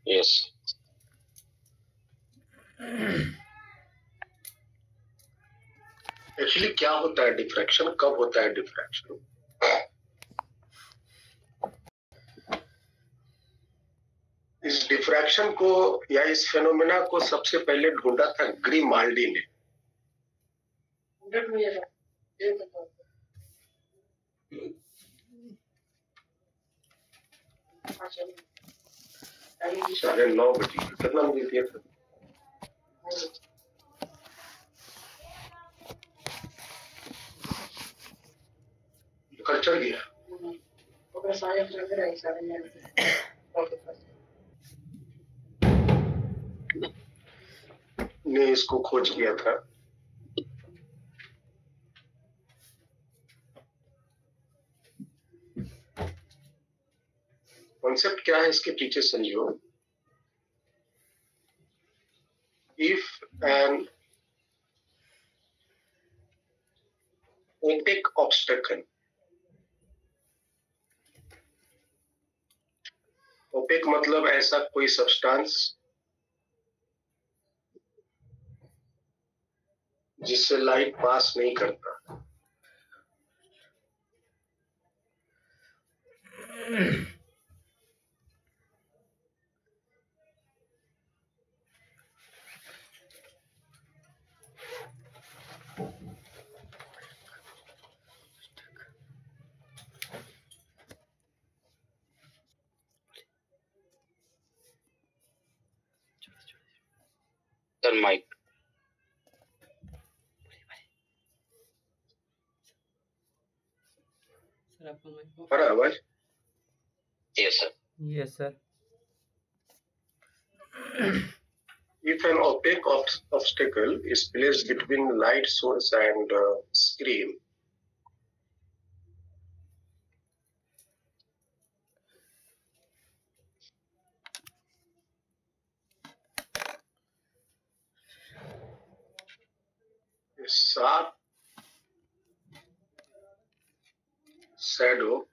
Yes. Actually क्या होता है डिफ्रैक्शन, कब होता है डिफ्रैक्शन? इस डिफ्रैक्शन को या इस फेनोमेना को सबसे पहले ढूंढा था ग्रीमाल्डी ने। साढ़े 9 बजे कितना बजे दिया था? कल चढ़ गया। ने इसको खोज किया था। कॉन्सेप्ट क्या है इसके पीछे समझो। If an opaque obstacle, opaque मतलब ऐसा कोई सब्सटेंस जिससे लाइट पास नहीं करता। Sir mic. सर आपका माइक और आवाज? Yes sir. Yes sir. If an opaque obstacle is placed between the light source and screen, a sharp shadow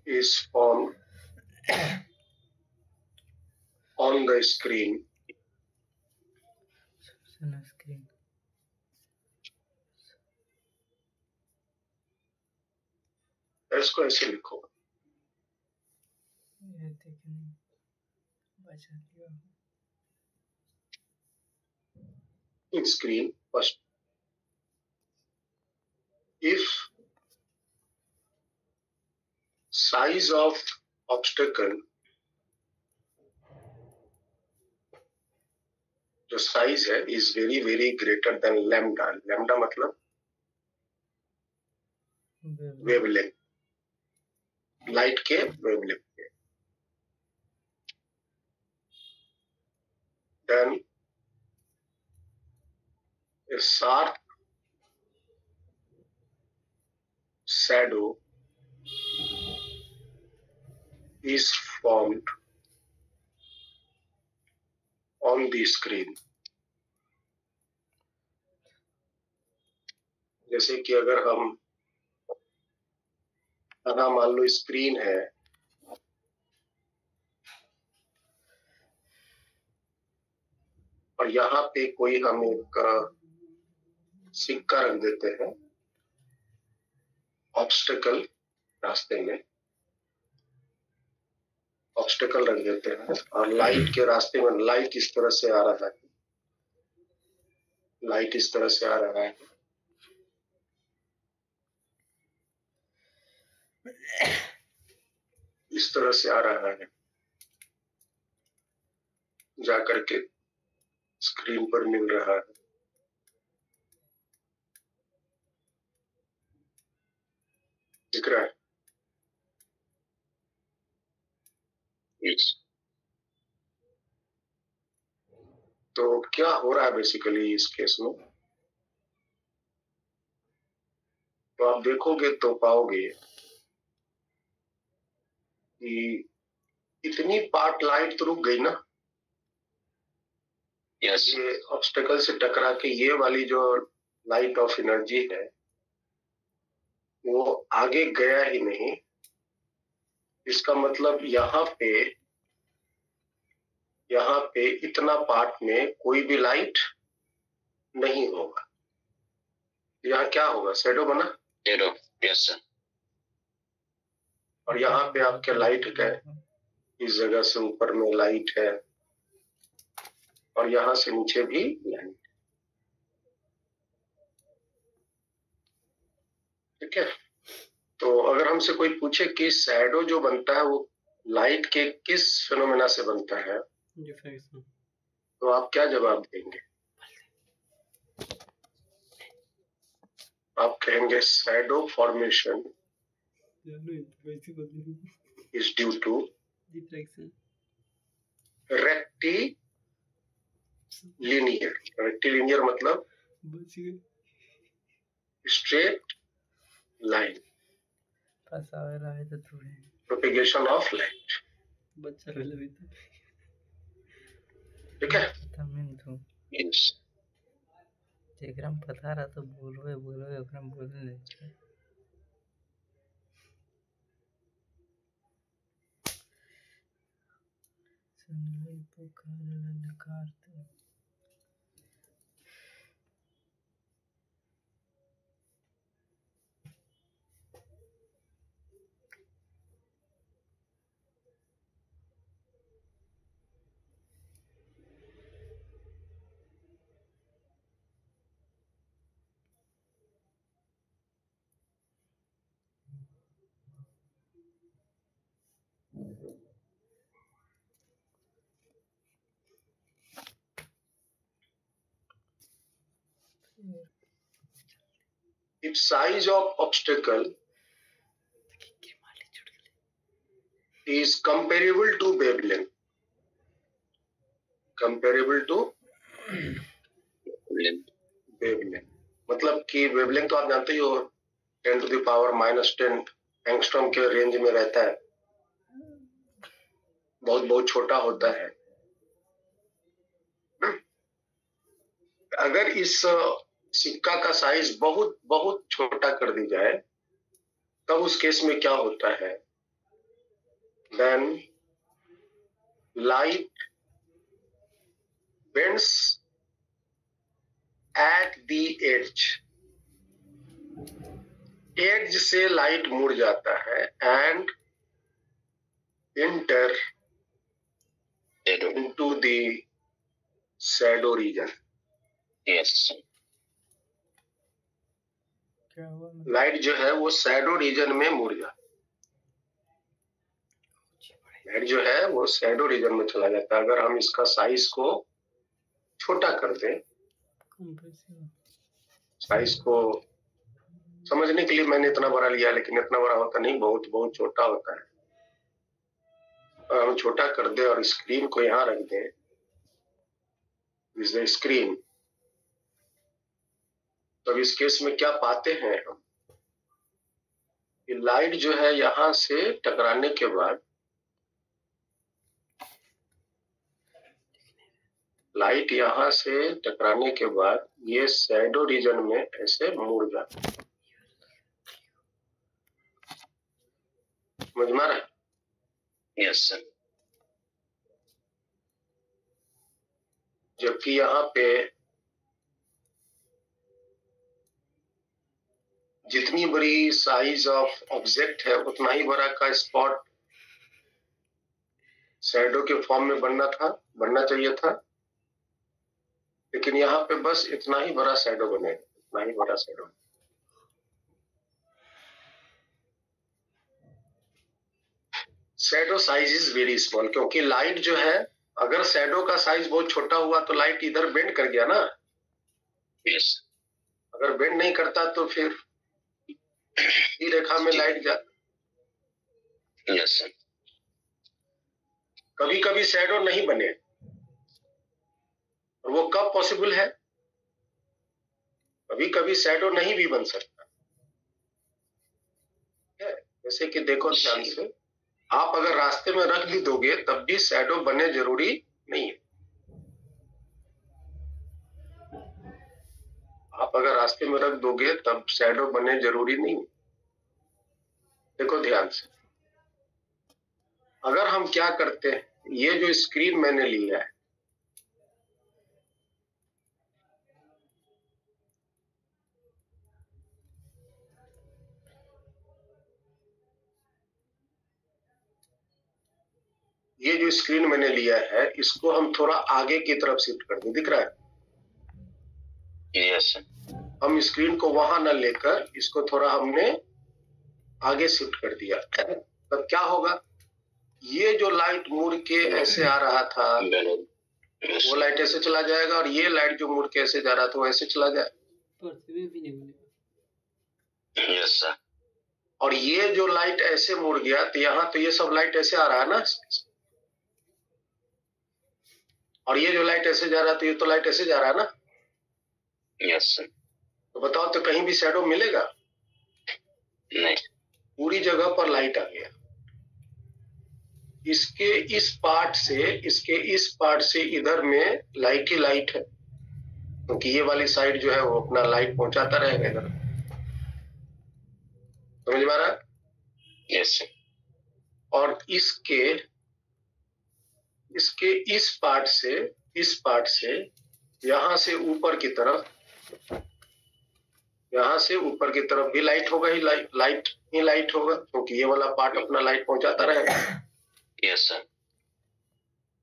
is formed on the screen. Screen इसको ऐसे लिखो। ये देखने बचा लिया। In screen first. If size of obstacle, जो size है is very very greater than lambda. Lambda मतलब वेवलेंथ, लाइट के वेवलेंथ के। Then a sharp shadow is formed on the screen. जैसे कि अगर हम मान लो स्क्रीन है और यहाँ पे कोई हम एक सिक्का रख देते हैं ऑब्स्टेकल रास्ते में, ऑब्स्टेकल रख देते हैं और लाइट के रास्ते में लाइट इस तरह से आ रहा है, लाइट इस तरह से आ रहा है, इस तरह से आ रहा है, जाकर के स्क्रीन पर मिल रहा है। दिख रहा है? यस। तो क्या हो रहा है बेसिकली इस केस में, तो आप देखोगे तो पाओगे कि इतनी पार्ट लाइट तो रुक गई ना, Yes. ये ऑब्स्टेकल से टकरा के ये वाली जो लाइट ऑफ एनर्जी है वो आगे गया ही नहीं। इसका मतलब यहाँ पे इतना पार्ट में कोई भी लाइट नहीं होगा। यहाँ क्या होगा? शैडो बना। Shadow. Yes, sir. और यहाँ पे आपके लाइट है, इस जगह से ऊपर में लाइट है और यहाँ से नीचे भी लाइट। ठीक है, तो अगर हमसे कोई पूछे कि शैडो जो बनता है वो लाइट के किस फिनोमेना से बनता है, डिफ्रैक्शन, तो आप क्या जवाब देंगे? आप कहेंगे shadow formation is due to diffraction, rectilinear. Rectilinear मतलब स्ट्रेट लाइन, फसावेला है तो थोड़े प्रोपेगेशन ऑफ लाइट। बच्चा रहले भी तो ठीक है, तमिन तो Yes. जेकरा में पता रहा तो बोलवे ओकरा में बोले नहीं छै। सुनले पुकार ललकार तो if size of obstacle is comparable to wavelength, comparable to wavelength, मतलब कि वेवलेंथ तो आप जानते ही हो 10 to the power -10 एंगस्ट्रॉम के रेंज में रहता है, बहुत बहुत छोटा होता है। अगर इस सिक्का का साइज बहुत बहुत छोटा कर दी जाए तब उस केस में क्या होता है? Then light bends at the edge से लाइट मुड़ जाता है and enter Shadow. Into the shadow region. Yes. क्या हुआ लाइट जो है वो शैडो रीजन में मुड़ जाता है। लाइट जो है वो शैडो रीजन में चला जाता है। अगर हम इसका साइज को छोटा कर दें, कंप्रेसिव साइज को समझने के लिए मैंने इतना बड़ा लिया, लेकिन इतना बड़ा होता नहीं, बहुत बहुत छोटा होता है। अगर हम छोटा कर दें और स्क्रीन को यहाँ रख दें, इस स्क्रीन, तो इस केस में क्या पाते हैं हम? कि लाइट जो है यहाँ से टकराने के बाद, लाइट यहाँ से टकराने के बाद ये शैडो रीजन में ऐसे मुड़ जाता है। समझ में आ रहा है? Yes, sir. जबकि यहाँ पे जितनी बड़ी साइज ऑफ ऑब्जेक्ट है उतना ही बड़ा का स्पॉट शैडो के फॉर्म में बनना चाहिए था, लेकिन यहाँ पे बस इतना ही बड़ा शैडो बनेगा, इतना ही बड़ा shadow. Shadow size is very small, क्योंकि लाइट जो है, अगर शैडो का साइज बहुत छोटा हुआ तो लाइट इधर बेंड कर गया ना। Yes. अगर बेंड नहीं करता तो फिर इस रेखा में लाइट जा। Yes, sir. कभी कभी शैडो नहीं बने, और वो कब पॉसिबल है? कभी कभी शैडो नहीं भी बन सकता है। जैसे कि देखो ध्यान से, आप अगर रास्ते में रख भी दोगे तब भी शैडो बने जरूरी नहीं है। आप अगर रास्ते में रख दोगे तब शैडो बने जरूरी नहीं। देखो ध्यान से, अगर हम क्या करते हैं, ये जो स्क्रीन मैंने लिया है, ये जो स्क्रीन मैंने लिया है इसको हम थोड़ा आगे की तरफ शिफ्ट कर दें। दिख रहा है? Yes sir. हम स्क्रीन को वहां न लेकर इसको थोड़ा हमने आगे शिफ्ट कर दिया। तब क्या होगा, ये जो लाइट मुड़ के ऐसे आ रहा था वो लाइट ऐसे चला जाएगा, और ये लाइट जो मुड़ के ऐसे जा रहा था वो ऐसे चला जाएगा। Yes sir. और ये जो लाइट ऐसे मुड़ गया तो यहाँ तो ये सब लाइट ऐसे आ रहा है ना, और ये जो लाइट ऐसे जा रहा है तो ये तो लाइट ऐसे जा रहा है ना। Yes sir. तो बताओ, तो कहीं भी शैडो मिलेगा? नहीं। पूरी जगह पर लाइट आ गया। इसके इस पार्ट से इधर में लाइट ही लाइट है, क्योंकि ये वाली साइड जो है वो अपना लाइट पहुंचाता रहेगा इधर। समझ में आ रहा है? Yes sir. और इसके इस पार्ट से यहाँ से ऊपर की तरफ भी लाइट होगा ही, लाइट होगा, क्योंकि ये वाला पार्ट अपना लाइट पहुंचाता रहेगा। Yes sir.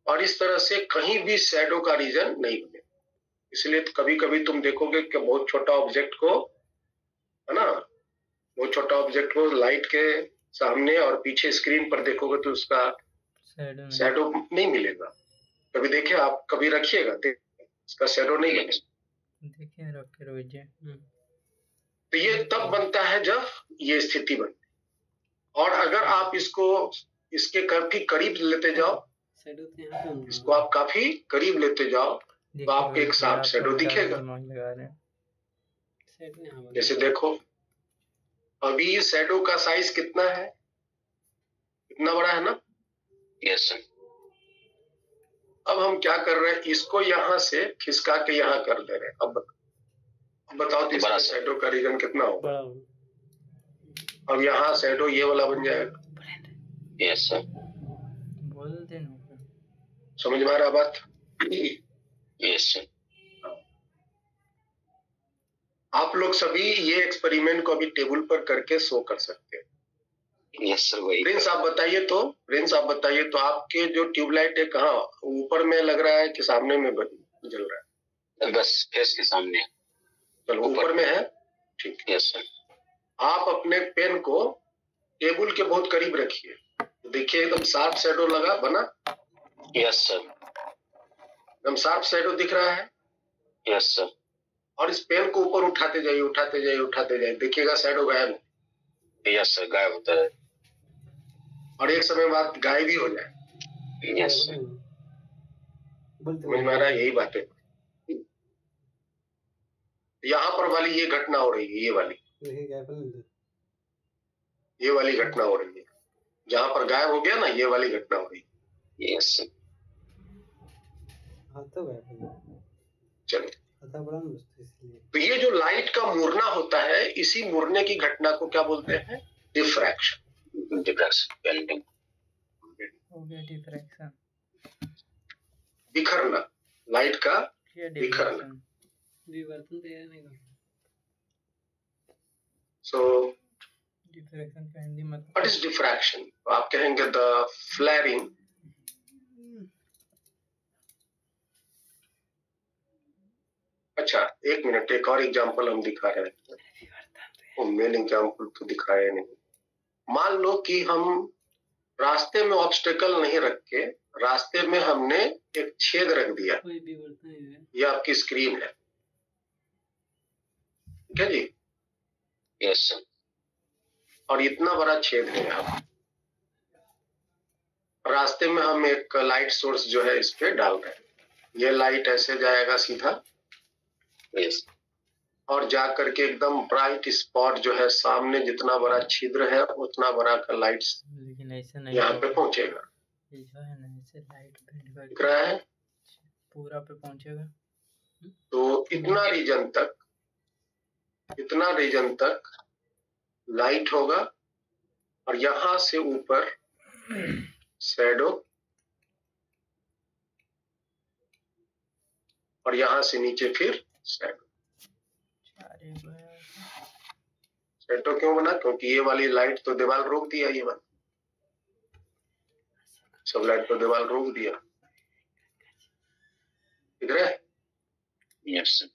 और इस तरह से कहीं भी शैडो का रीजन नहीं बने। इसलिए तो कभी कभी तुम देखोगे कि बहुत छोटा ऑब्जेक्ट को, है ना, बहुत छोटा ऑब्जेक्ट को लाइट के सामने और पीछे स्क्रीन पर देखोगे तो उसका शैडो नहीं मिलेगा। कभी देखे आप, कभी रखिएगा, इसका शैडो नहीं मिलेगा। देखिए रख के रोज। तो ये तब बनता है जब ये स्थिति बनती है। और अगर आप इसके काफी करीब लेते जाओ, इसको आप काफी करीब लेते जाओ तो आपको एक साफ शैडो दिखेगा। जैसे देखो, अभी शैडो का साइज कितना है, इतना बड़ा है ना। Yes sir. अब हम क्या कर रहे हैं, इसको यहाँ से खिसका के यहाँ कर दे रहे हैं। अब बताओ तो इसका शैडो का रीजन कितना होगा। अब यहाँ शैडो ये वाला बन जाएगा। Yes sir. बोल देना, समझ में आ रहा बात? Yes sir. आप लोग सभी ये एक्सपेरिमेंट को अभी टेबल पर करके शो कर सकते हैं। Yes sir. वही प्रिंस आप बताइए तो आपके जो ट्यूबलाइट है कहाँ, ऊपर में लग रहा है कि सामने में जल रहा है? बस फेस के सामने। चलो ऊपर में है, ठीक है। Yes sir. आप अपने पेन को टेबल के बहुत करीब रखिए, देखिए एकदम शार्प शैडो लगा बना। Yes sir. एकदम शार्प शैडो दिख रहा है। Yes sir. और इस पेन को ऊपर उठाते जाइए, देखिएगा शैडो गायब। यस सर, गायब होता है। और एक समय बाद गायब ही हो जाए। Yes sir. समझ में आ रहा है? यही बात है। यहाँ पर वाली ये घटना हो रही है, ये वाली घटना हो रही है, जहाँ पर गायब हो गया ना, ये वाली घटना हो रही है। Yes sir. चलो, तो ये जो लाइट का मुड़ना होता है, इसी मुड़ने की घटना को क्या बोलते हैं? डिफ्रैक्शन। बेंडिंग हो गया डिफ्रैक्शन, बिखरना, लाइट का बिखरना। सो डिफ्रैक्शन का हिंदी मतलब व्हाट इज डिफ्रैक्शन? आप कहेंगे द फ्लैरिंग। अच्छा, एक मिनट, एक और एग्जांपल हम दिखा रहे हैं। वो मेन एग्जांपल तो दिखाया नहीं। मान लो कि हम रास्ते में ऑब्स्टेकल नहीं रख के, रास्ते में हमने एक छेद रख दिया। ये आपकी स्क्रीन है, ठीक है जी? Yes sir. और इतना बड़ा छेद है यहाँ। रास्ते में हम एक लाइट सोर्स जो है इस पे डाल रहे हैं। ये लाइट ऐसे जाएगा सीधा, यस, और जा करके एकदम ब्राइट स्पॉट जो है सामने, जितना बड़ा छिद्र है उतना बड़ा का लाइट लेकिन ऐसे नहीं यहाँ पे पहुंचेगा। ये जो है ना, ऐसे लाइट बेंड दिख रहा है? पूरा पे पहुंचेगा। तो इतना रीजन तक इतना रीजन तक लाइट होगा और यहां से ऊपर शैडो और यहां से नीचे फिर शैडो। शैडो क्यों बना? क्योंकि ये वाली लाइट तो दीवार रोक दिया, ये वाला सब लाइट तो दीवार रोक दिया। ठीक है, यस सर।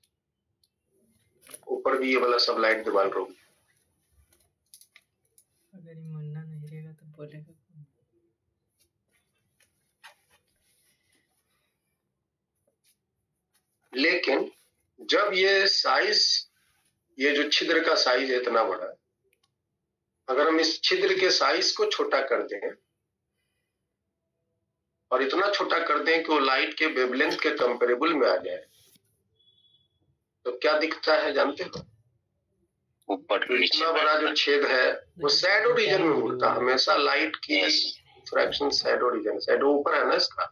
ऊपर भी ये वाला सब लाइट दीवार रोक दिया। अगर ये मुन्ना नहीं रहेगा तो बोलेगा कौन? लेकिन जब ये साइज, ये जो छिद्र का साइज है इतना बड़ा, अगर हम इस छिद्र के साइज को छोटा कर दें और इतना छोटा कर दें कि वो लाइट के वेवलेंथ के कंपेरेबल में आ जाए, तो क्या दिखता है जानते हो? ऊपर तो नीचे इतना बड़ा जो छेद है वो शैडो रीजन में मुड़ता है हमेशा। लाइट की फ्रैक्शन शैडो रीजन, शैडो ऊपर है ना इसका,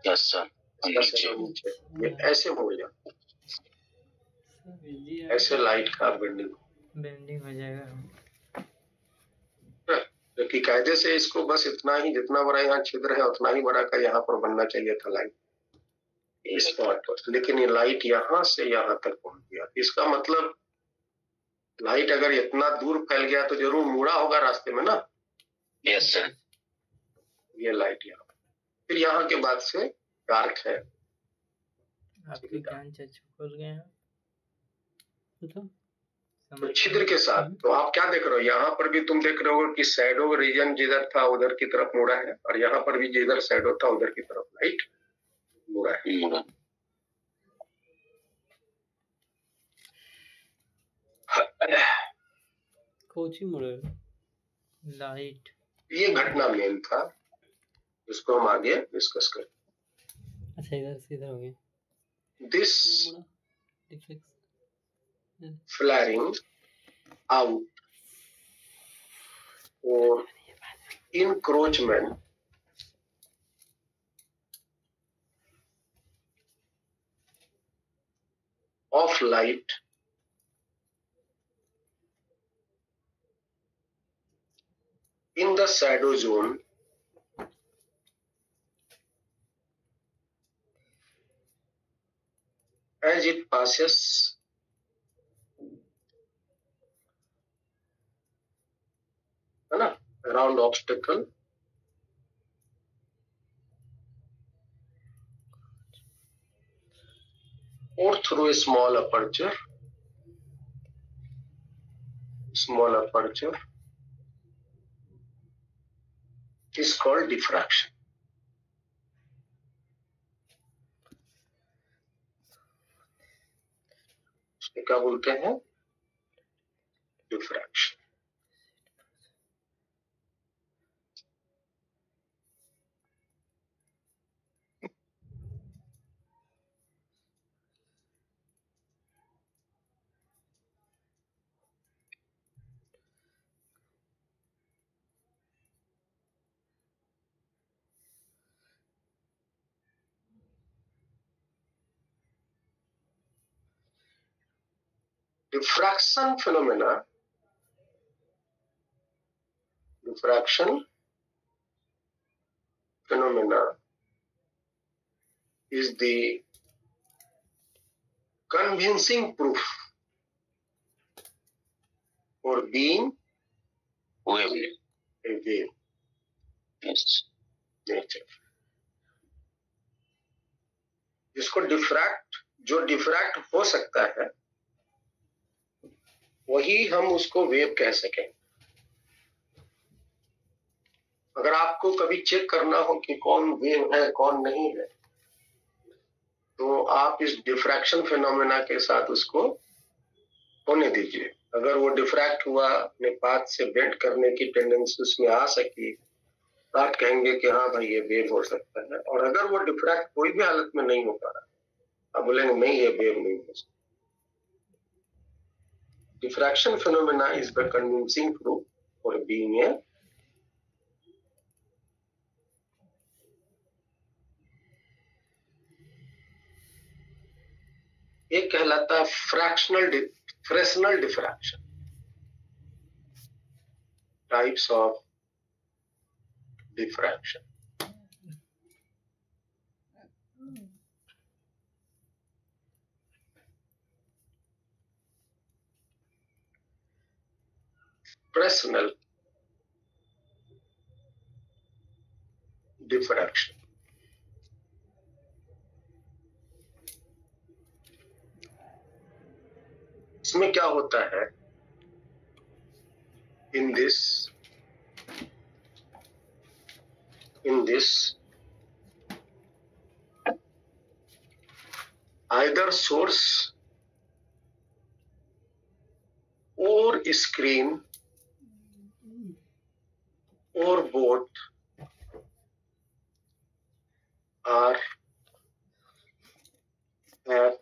यस सर। इसका शैडो नीचे, ये ऐसे मुड़ जाता है। ऐसे लाइट का बेंडिंग हो जाएगा। क्योंकि कायदे से इसको बस इतना ही, जितना बड़ा यहाँ छिद्र है उतना ही बड़ा का यहाँ पर बनना चाहिए था लाइट स्पॉट पर, लेकिन ये लाइट यहाँ से यहाँ तक पहुंच गया। इसका मतलब लाइट अगर इतना दूर फैल गया तो जरूर मुड़ा होगा रास्ते में ना। Yes sir. ये लाइट यहाँ, फिर यहाँ के बाद से डार्क है। आपके कान चच्चू खोल गए हैं तो छिद्र के साथ तो आप क्या देख रहे हो? यहाँ पर भी तुम देख रहे हो कि शैडो रीजन जिधर था उधर की तरफ मुड़ा है, और यहाँ पर भी जिधर शैडो था उधर की तरफ लाइट मुड़ा है। कोची मुड़े लाइट। ये घटना मेन था, इसको हम आगे डिस्कस करें। अच्छा इधर से इधर हो गया। This flaring out or encroachment of light in the shadow zone as it passes around obstacle or through a small aperture is called diffraction. इसको क्या बोलते हैं? Diffraction. Diffraction phenomena is the convincing proof for being a wave nature. जिसको जो diffract हो सकता है वही हम उसको वेव कह सकें। अगर आपको कभी चेक करना हो कि कौन वेव है कौन नहीं है, तो आप इस डिफ्रैक्शन फिनोमेना के साथ उसको होने दीजिए। अगर वो डिफ्रैक्ट हुआ, अपने पाथ से बेंड करने की टेंडेंसी उसमें आ सकी, तो आप कहेंगे कि हाँ भाई ये वेव हो सकता है। और अगर वो डिफ्रैक्ट कोई भी हालत में नहीं हो पा रहा, आप बोलेंगे नहीं ये वेव नहीं हो सकता। Diffraction phenomena is the convincing proof for being a ये कहलाता है Fresnel diffraction. Types of diffraction. Fresnel diffraction, इसमें क्या होता है, in this either source or screen or both are at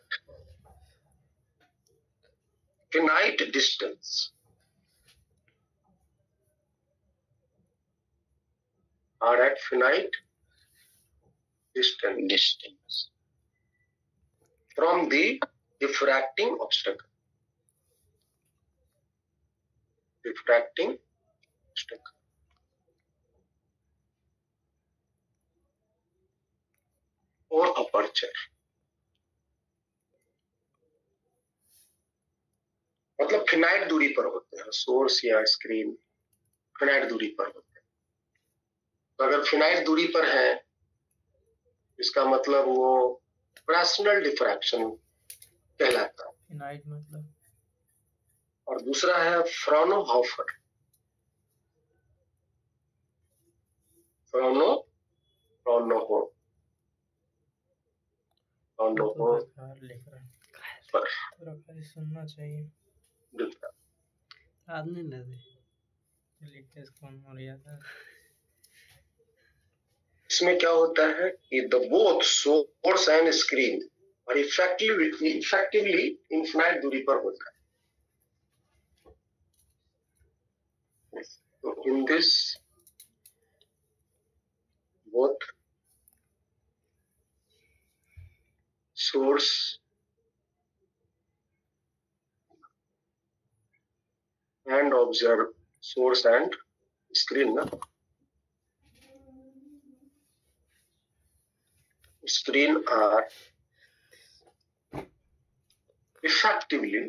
finite distance, Distance. from the diffracting obstacle. और aperture, मतलब finite दूरी पर होते हैं, सोर्स या स्क्रीन फिनाइट दूरी पर होते हैं। तो अगर फिनाइट दूरी पर है, इसका मतलब वो फ्रैक्शनल डिफ्रैक्शन कहलाता है। फिनाइट मतलब, और दूसरा है फ्राउनहोफर। बेकार लिख रहा है, पूरा खाली सुनना चाहिए, याद नहीं रहते लिखे इसको मर्यादा। इसमें क्या होता है कि the both source and screen और इफेक्टिवली इनफिनाइट दूरी पर होता है। तो in this both source and observe, source and screen ना, screen are effectively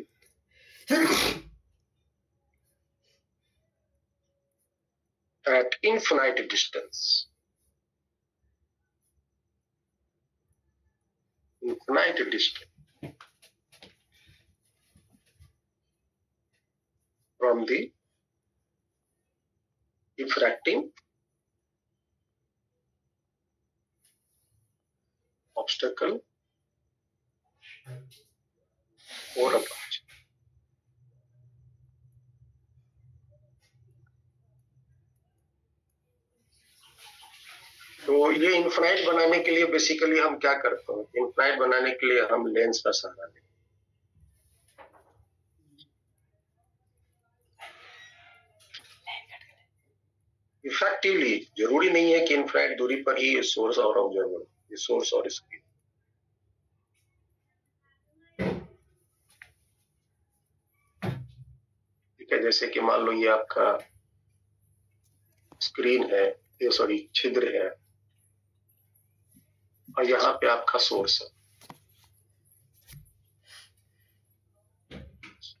at infinite distance. From the diffracting obstacle or aperture. तो ये इनफिनाइट बनाने के लिए बेसिकली हम क्या करते हैं, इनफिनाइट बनाने के लिए हम लेंस का सहारा लेते हैं। इफेक्टिवली जरूरी नहीं है कि इनफिनाइट दूरी पर ही सोर्स और ऑब्जर्वर, ये सोर्स और स्क्रीन। ठीक है, जैसे कि मान लो ये आपका स्क्रीन है, ये सॉरी छिद्र है, और यहाँ पे आपका सोर्स है।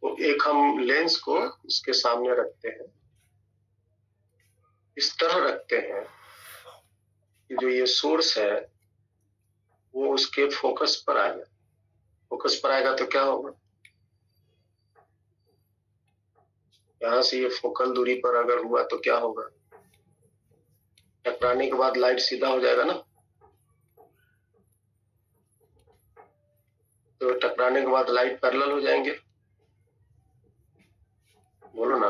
तो एक हम लेंस को इसके सामने रखते हैं, इस तरह रखते हैं कि जो ये सोर्स है वो उसके फोकस पर आएगा। फोकस पर आएगा तो क्या होगा, यहां से ये फोकल दूरी पर अगर हुआ तो क्या होगा, टकराने के बाद लाइट सीधा हो जाएगा ना, तो टकराने के बाद लाइट पैरेलल हो जाएंगे, बोलो ना।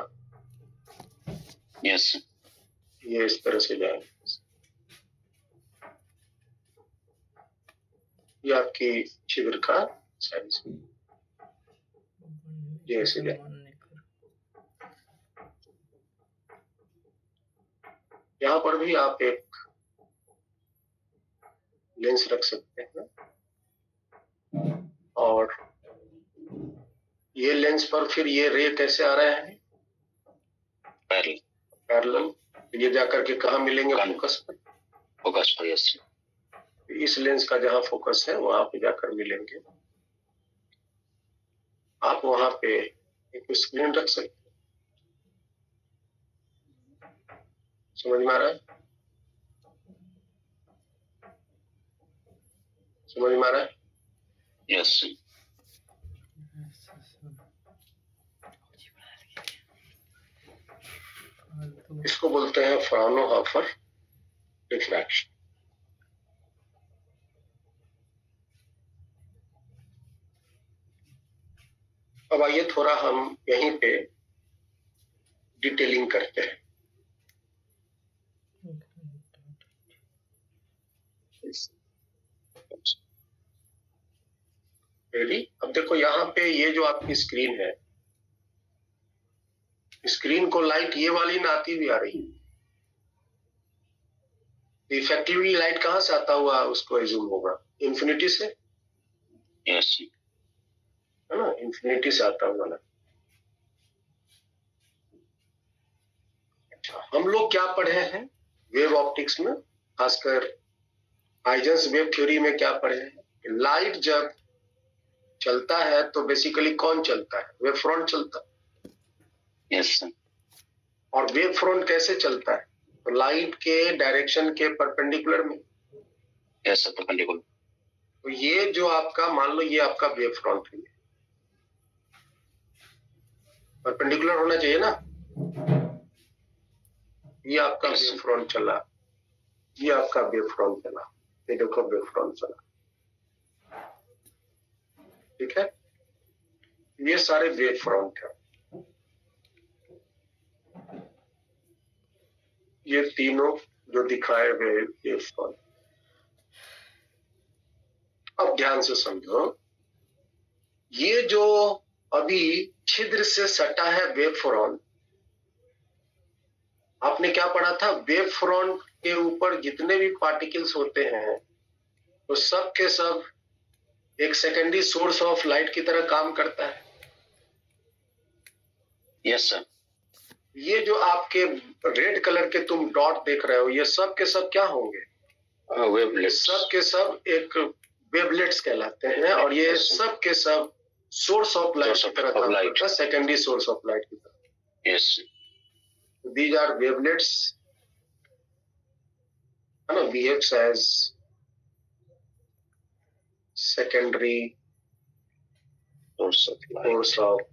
यस। ये इस तरह से जाएंगे, ये आपकी छिद्र का साइज, ये ऐसे जाएंगे। यहाँ पर भी आप एक लेंस रख सकते हैं और ये लेंस पर फिर ये रे कैसे आ रहे हैं? पैरेलल। पैरेलल। ये जाकर के कहाँ मिलेंगे? फोकस पर। फोकस पर, यस। इस लेंस का जहाँ फोकस है वहां पे जाकर मिलेंगे। आप वहां पे एक स्क्रीन रख सकते हैं। समझ में आ रहा है? समझ में आ रहा है? यस। इसको बोलते हैं फ्राउनहोफर रिफ्रैक्शन। अब आइए थोड़ा हम यहीं पे डिटेलिंग करते हैं। रेडी? अब देखो यहाँ पे ये जो आपकी स्क्रीन है, स्क्रीन को लाइट ये वाली ना आती हुई आ रही है। इफेक्टिवली लाइट कहाँ से आता हुआ उसको एज्यूम होगा? इंफिनिटी से, यस। है ना? इंफिनिटी से आता हुआ ना। अच्छा, हम लोग क्या पढ़े हैं वेव ऑप्टिक्स में, खासकर हाइजेंस वेव थ्योरी में क्या पढ़े हैं? लाइट जब चलता है तो बेसिकली कौन चलता है? वेव फ्रंट चलता है। यस। और वेव फ्रंट कैसे चलता है? तो लाइट के डायरेक्शन के परपेंडिकुलर में। Yes, perpendicular. तो ये जो आपका, मान लो ये आपका वेव फ्रंट है, परपेंडिकुलर होना चाहिए ना। ये आपका वेव फ्रंट चला, ये आपका वेव फ्रंट चला, ये देखो वेव फ्रंट चला, ठीक है? ये सारे वेव फ्रंट है। ये तीनों जो दिखाए गए वेव फ्रंट। अब ध्यान से समझो, ये जो अभी छिद्र से सटा है वेव फ्रंट, आपने क्या पढ़ा था? वेव फ्रंट के ऊपर जितने भी पार्टिकल्स होते हैं वो सब के सब एक सेकेंडरी सोर्स ऑफ लाइट की तरह काम करता है। Yes sir. ये जो आपके रेड कलर के तुम डॉट देख रहे हो, ये सब के सब क्या होंगे? वेवलेट्स। सब के सब एक वेवलेट्स कहलाते हैं, और ये सब के सब सोर्स ऑफ लाइट की तरह काम करता है, सेकेंडरी सोर्स ऑफ लाइट की तरह। यस। These are wavelets, है ना? Behaves as secondary source of light.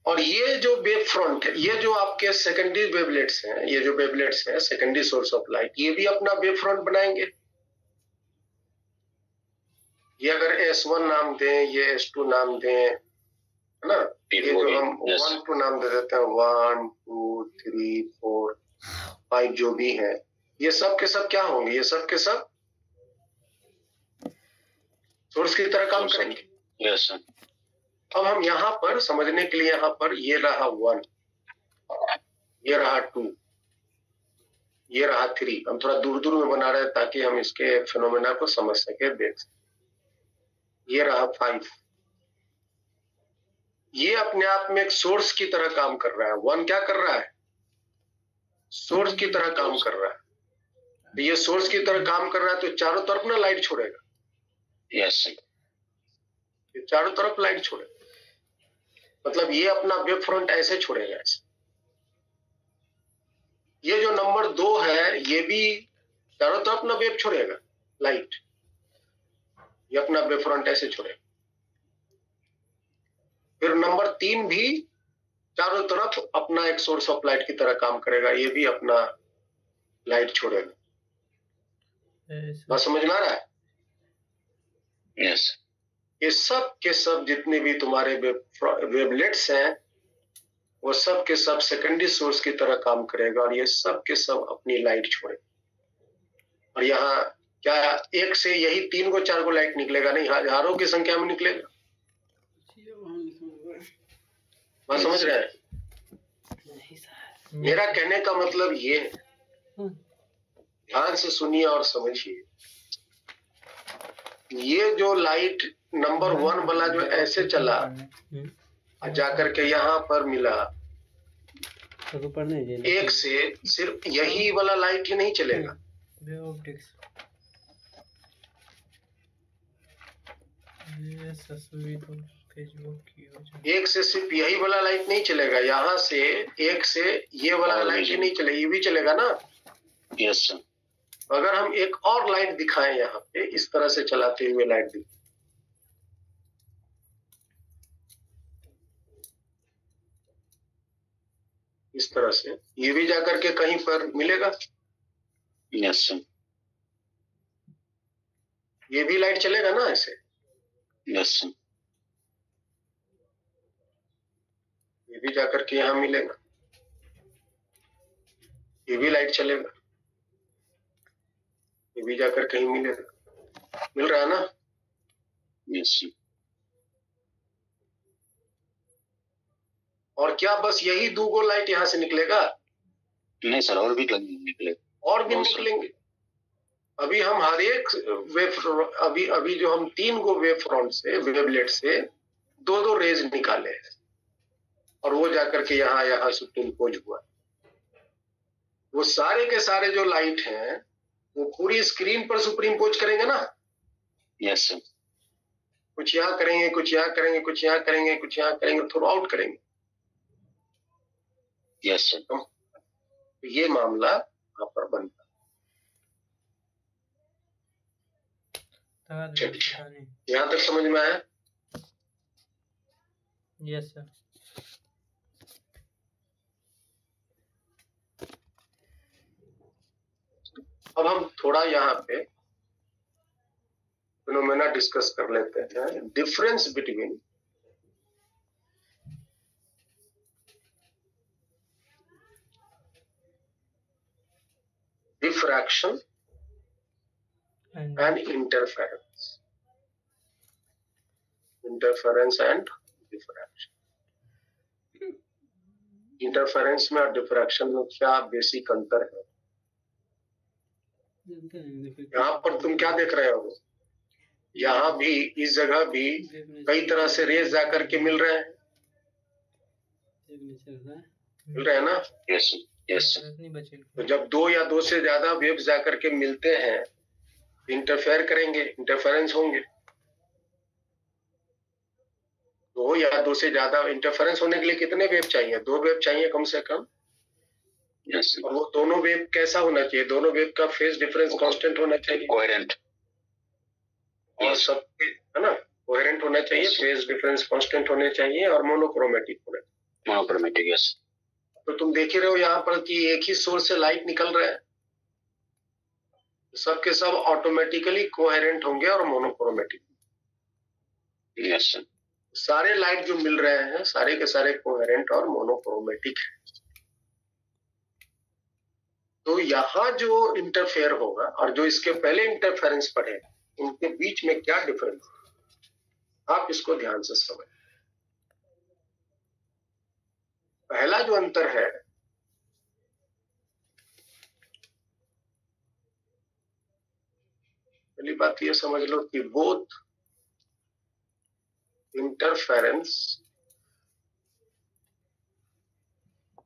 और ये जो वेव फ्रंट है, ये जो आपके सेकेंडरी वेवलेट्स हैं, ये जो वेवलेट्स हैं सेकेंडरी सोर्स ऑफ लाइट, ये भी अपना वेव फ्रंट बनाएंगे। ये अगर S1 नाम दें, ये S2 नाम दें, है ना? ये जो हम 1 2 नाम दे देते हैं, 1 2 3 4 5 जो भी है, ये सब के सब क्या होंगे? ये सब के सब सोर्स की तरह काम करेंगे। Yes sir. अब हम यहाँ पर समझने के लिए, यहाँ पर ये रहा 1, ये रहा 2, ये रहा 3। हम थोड़ा दूर दूर में बना रहे हैं ताकि हम इसके फिनोमेना को समझ सके, देख सके। ये रहा 5, ये अपने आप में एक सोर्स की तरह काम कर रहा है। 1 क्या कर रहा है? सोर्स की तरह काम कर रहा है। तो ये सोर्स की तरह काम कर रहा है तो चारों तरफ ना लाइट छोड़ेगा। Yes sir. ये चारों तरफ लाइट छोड़ेगा, मतलब ये अपना वेव फ्रंट ऐसे छोड़ेगा, ऐसे। ये जो नंबर 2 है, ये भी चारों तरफ ना वेव छोड़ेगा लाइट, ये अपना वेव फ्रंट ऐसे छोड़ेगा। फिर नंबर 3 भी चारों तरफ अपना एक सोर्स ऑफ लाइट की तरह काम करेगा, ये भी अपना लाइट छोड़ेगा। बात समझ में आ रहा है? यस। ये सब के सब जितने भी तुम्हारे वेवलेट्स हैं, वो सब के सब सेकेंडरी सोर्स की तरह काम करेगा, और ये सब के सब अपनी लाइट छोड़ेगा। और यहाँ क्या एक से यही 3 को 4 को लाइट निकलेगा? नहीं, हजारों की संख्या में निकलेगा। बात समझ रहे हैं? मेरा कहने का मतलब ये है, ध्यान से सुनिए और समझिए। ये जो लाइट नंबर 1 वाला जो ऐसे चला और जाकर के यहाँ पर मिला, तो पढ़ने एक से सिर्फ यही वाला लाइट ही नहीं चलेगा, एक से सिर्फ यही वाला लाइट नहीं चलेगा, यहाँ से एक से ये वाला लाइट ही नहीं चलेगा, ये भी चलेगा ना। Yes sir. अगर हम एक और लाइट दिखाएं यहाँ पे, इस तरह से चलाते हुए लाइट दिखाएं, इस तरह से, ये भी जाकर के कहीं पर मिलेगा। Yes sir. ये भी लाइट चलेगा ना ऐसे। Yes sir. ये भी जाकर के यहाँ मिलेगा, ये भी लाइट चलेगा, ये भी जाकर कहीं मिलेगा, मिल रहा है ना। Yes sir. और क्या बस यही 2 गो लाइट यहाँ से निकलेगा? नहीं सर, और भी निकले, और भी निकलेंगे। अभी हम हर एक अभी जो हम 3 गो वेव फ्रंट से, वेवलेट से 2-2 रेज निकाले हैं और वो जाकर के यहाँ सुपरइम्पोज हुआ। वो सारे के सारे जो लाइट हैं वो पूरी स्क्रीन पर सुपरइम्पोज करेंगे ना। Yes sir. कुछ यहाँ करेंगे, कुछ यहाँ करेंगे, कुछ यहाँ करेंगे, कुछ यहाँ करेंगे, थ्रू आउट करेंगे। Yes sir. ये मामला यहाँ पर बनता है। यहाँ तक समझ में आया? Yes sir. अब हम थोड़ा यहाँ पे फिनोमेना डिस्कस कर लेते हैं। Difference between diffraction and interference. Interference and diffraction. Interference में और डिफ्रैक्शन में क्या बेसिक अंतर है? यहाँ पर तुम क्या देख रहे हो? यहाँ भी, इस जगह भी कई तरह से रेज जाकर के मिल रहे हैं, मिल रहे हैं ना। Yes yes. तो जब 2 या 2 से ज्यादा वेव्स जाकर के मिलते हैं, इंटरफेयर करेंगे, इंटरफेरेंस होंगे। 2 या 2 से ज्यादा इंटरफेरेंस होने के लिए कितने वेव चाहिए? 2 वेव चाहिए कम से कम। यस। और वो दोनों वेव कैसा होना चाहिए? दोनों वेव का फेज डिफरेंस कांस्टेंट होना चाहिए, कोहेरेंट। और सब है ना, कोहेरेंट होना चाहिए, फेज डिफरेंस कांस्टेंट होने चाहिए और मोनोक्रोमेटिक होना चाहिए। Monochromatic, yes. तो तुम देख ही रहे हो यहाँ पर कि एक ही सोर्स से लाइट निकल रहा है, सब के सब ऑटोमेटिकली कोहेरेंट होंगे और मोनोक्रोमेटिक। यस। सारे लाइट जो मिल रहे हैं सारे के सारे कोहेरेंट और मोनोक्रोमेटिक है। तो यहाँ जो इंटरफेयर होगा और जो इसके पहले इंटरफेरेंस पढ़े, उनके बीच में क्या डिफरेंस है, आप इसको ध्यान से समझ। पहला जो अंतर है, पहली बात ये समझ लो कि both interference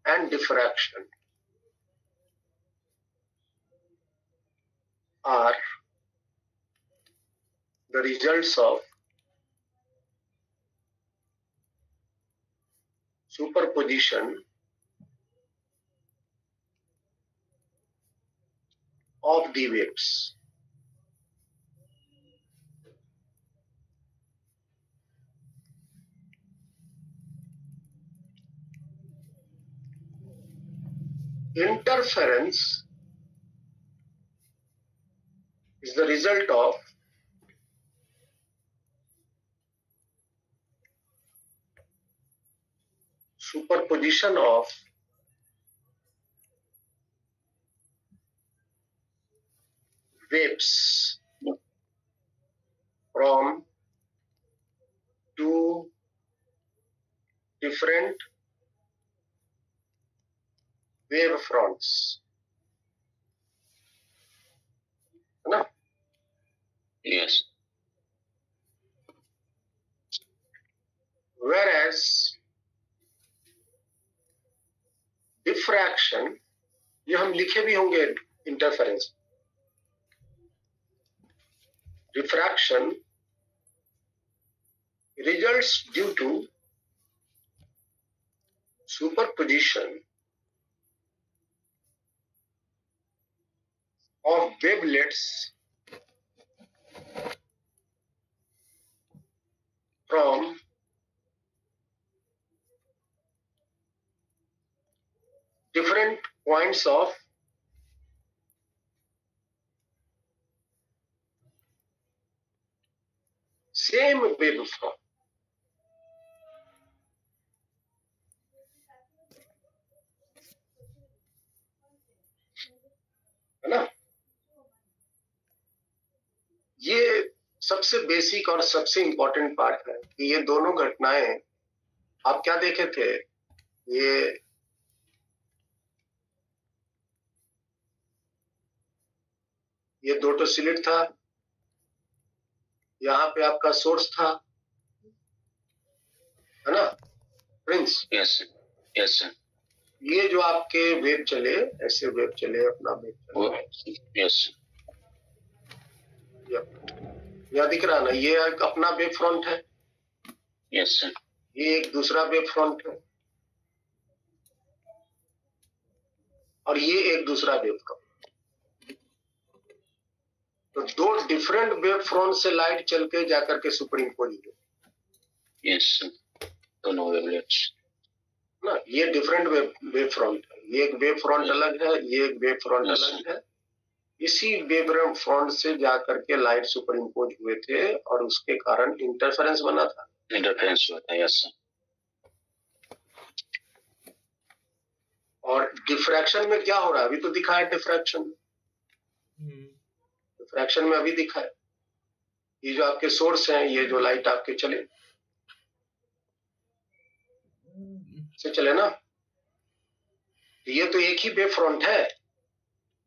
and diffraction are the results of superposition of the waves. Interference is the result of superposition of waves from two different wave fronts, है ना? यस। रिफ्रैक्शन, ये हम लिखे भी होंगे interference. Refraction results due to superposition of wavelets from different points of same wavefront. है ना? ये सबसे बेसिक और सबसे इंपॉर्टेंट पार्ट है कि ये दोनों घटनाएं आप क्या देखे थे, ये दो तो स्लिट था, यहाँ पे आपका सोर्स था, है ना प्रिंस? Yes yes sir. ये जो आपके वेव चले, ऐसे वेव चले, अपना वेव चले, यस यह दिख रहा ना, ये एक अपना वेव फ्रंट है, यस सर। ये एक दूसरा वेव फ्रंट है, और ये एक दूसरा वेव फ्रंट। तो दो डिफरेंट वेव फ्रंट से लाइट चल के जाकर के सुपर इम्पोज हुए। यस सर, दोनों वेवलेट्स ना, ये डिफरेंट वेव फ्रंट है, ये एक वेव फ्रंट अलग है, ये एक वेव फ्रंट अलग है। इसी वेव फ्रंट से जाकर के लाइट सुपर इम्पोज हुए थे और उसके कारण इंटरफेरेंस बना था। इंटरफेरेंस हुआ था, यस सर। और डिफ्रैक्शन में क्या हो रहा है, अभी तो दिखा है डिफ्रैक्शन। डिफ्रैक्शन में अभी दिखा है, ये जो आपके सोर्स हैं, ये जो लाइट आपके चले से चले ना, ये तो एक ही वेव फ्रंट है।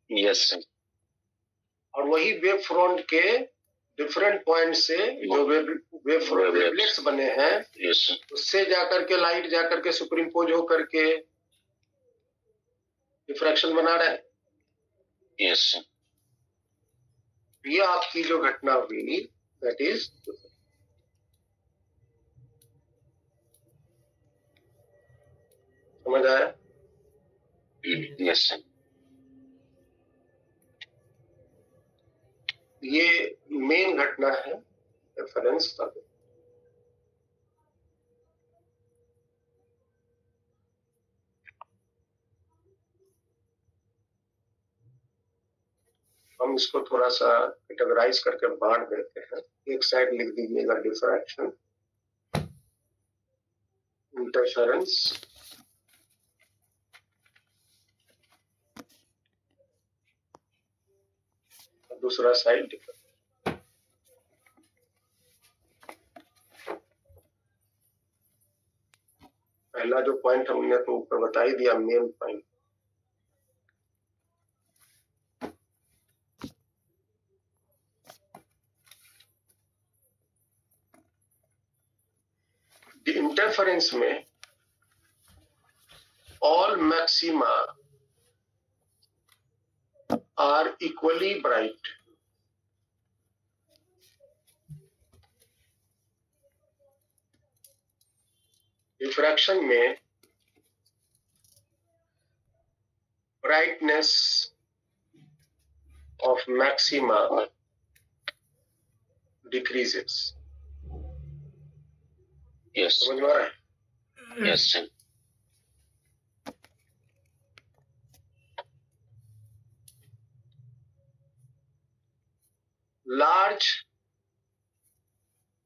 Yes sir. और वही वेव फ्रंट के डिफरेंट पॉइंट से जो वेवलेट्स बने हैं, यस सर, उससे जाकर के लाइट जाकर के सुपर इम्पोज होकर के डिफ्रैक्शन बना रहा है। Yes sir. ये आपकी जो घटना हुई, दैट इज समझ आया? Yes sir. ये मेन घटना है रेफरेंस का। हम इसको थोड़ा सा कैटेगराइज करके बांट देते हैं। एक साइड लिख दीजिएगा डिफ्रैक्शन, इंटरफेरेंस, दूसरा साइड डिफरेंस। पहला जो पॉइंट हमने तो ऊपर बता ही दिया, मेन पॉइंट। इंटरफेरेंस में all maxima are equally bright. Diffraction में brightness of maxima decreases. Yes समझ में आ रहा है? Yes sir. Large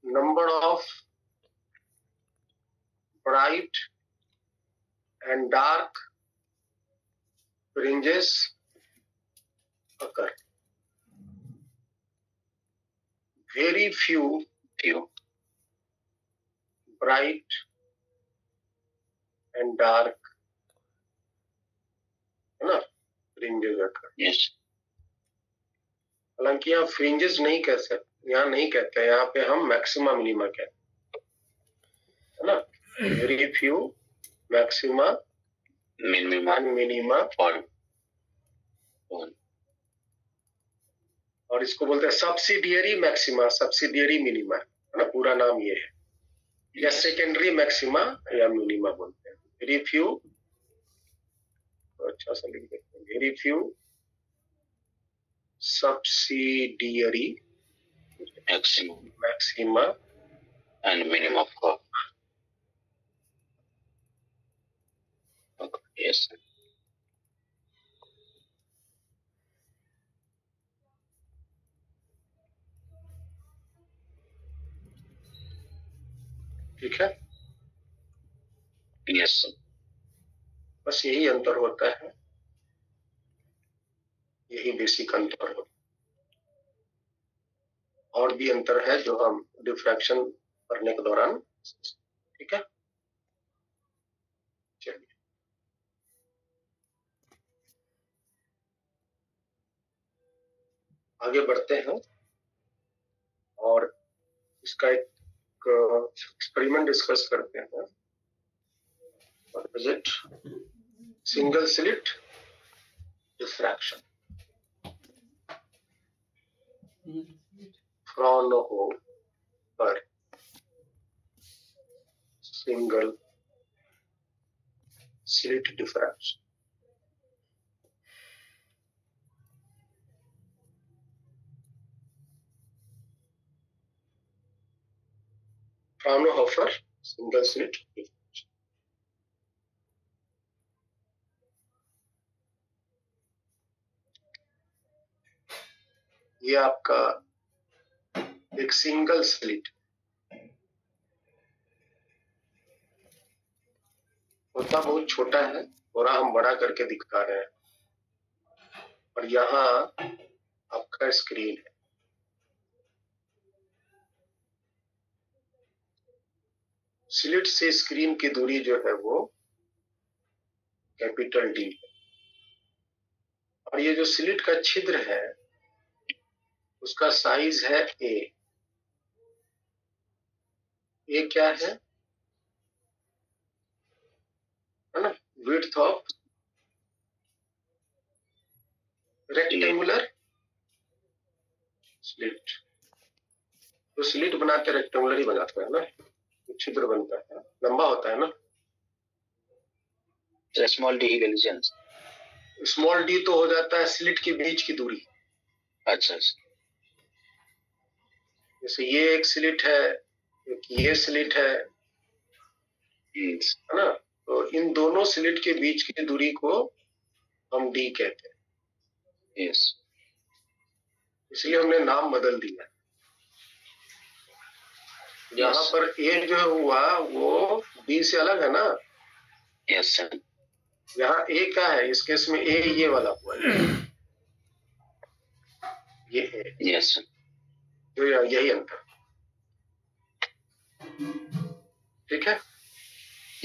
number of bright and dark fringes occur. Very few bright and dark, है ना, fringes occur. यस हालांकि यहाँ फ्रिंजेस नहीं कह सकते, यहाँ नहीं कहते हैं, यहाँ पे हम मैक्सिमा मिनिमा कहते हैं, है ना। Very few maxima minima and minima, for और इसको बोलते हैं सब्सिडियरी मैक्सिमा, सब्सिडियरी मिनिमा, है ना, पूरा नाम ये है, या सेकेंडरी मैक्सिमा या मिनिमा बोलते हैं। वेरी फ्यू, अच्छा सा लिख देते हैं, very few subsidiary maxima and minima for yes sir. ठीक है, Yes sir. बस यही अंतर होता है, यही बेसिक अंतर होता है। और भी अंतर है जो हम डिफ्रैक्शन करने के दौरान, ठीक है। चलिए आगे बढ़ते हैं और इसका एक एक्सपेरिमेंट डिस्कस करते हैं। Visit single slit diffraction Fraunhofer single slit diffraction. Fraunhofer single slit diffraction. ये आपका एक सिंगल स्लिट होता बहुत छोटा है, थोड़ा हम बड़ा करके दिखा रहे हैं, और यहाँ आपका स्क्रीन है। स्लिट से स्क्रीन की दूरी जो है वो कैपिटल डी है, और ये जो स्लिट का छिद्र है उसका साइज है ए। ए क्या है ना, विड्थ ऑफ रेक्टेंगुलर स्लिट। तो स्लिट बनाते रेक्टेंगुलर ही बनाते हैं ना, छिद्र बनता है, लंबा होता है ना। Small D religion, small D तो हो जाता है स्लिट के बीच की दूरी। अच्छा जैसे ये एक स्लिट है, एक ये स्लिट है ना, तो इन दोनों स्लिट के बीच की दूरी को हम डी कहते हैं। यस, इसलिए हमने नाम बदल दिया। यहाँ पर ए जो हुआ वो बी से अलग है ना। Yes sir. यहाँ ए क्या है, इस केस में ए ये वाला हुआ है, ये है। Yes sir. तो यही अंतर, ठीक है।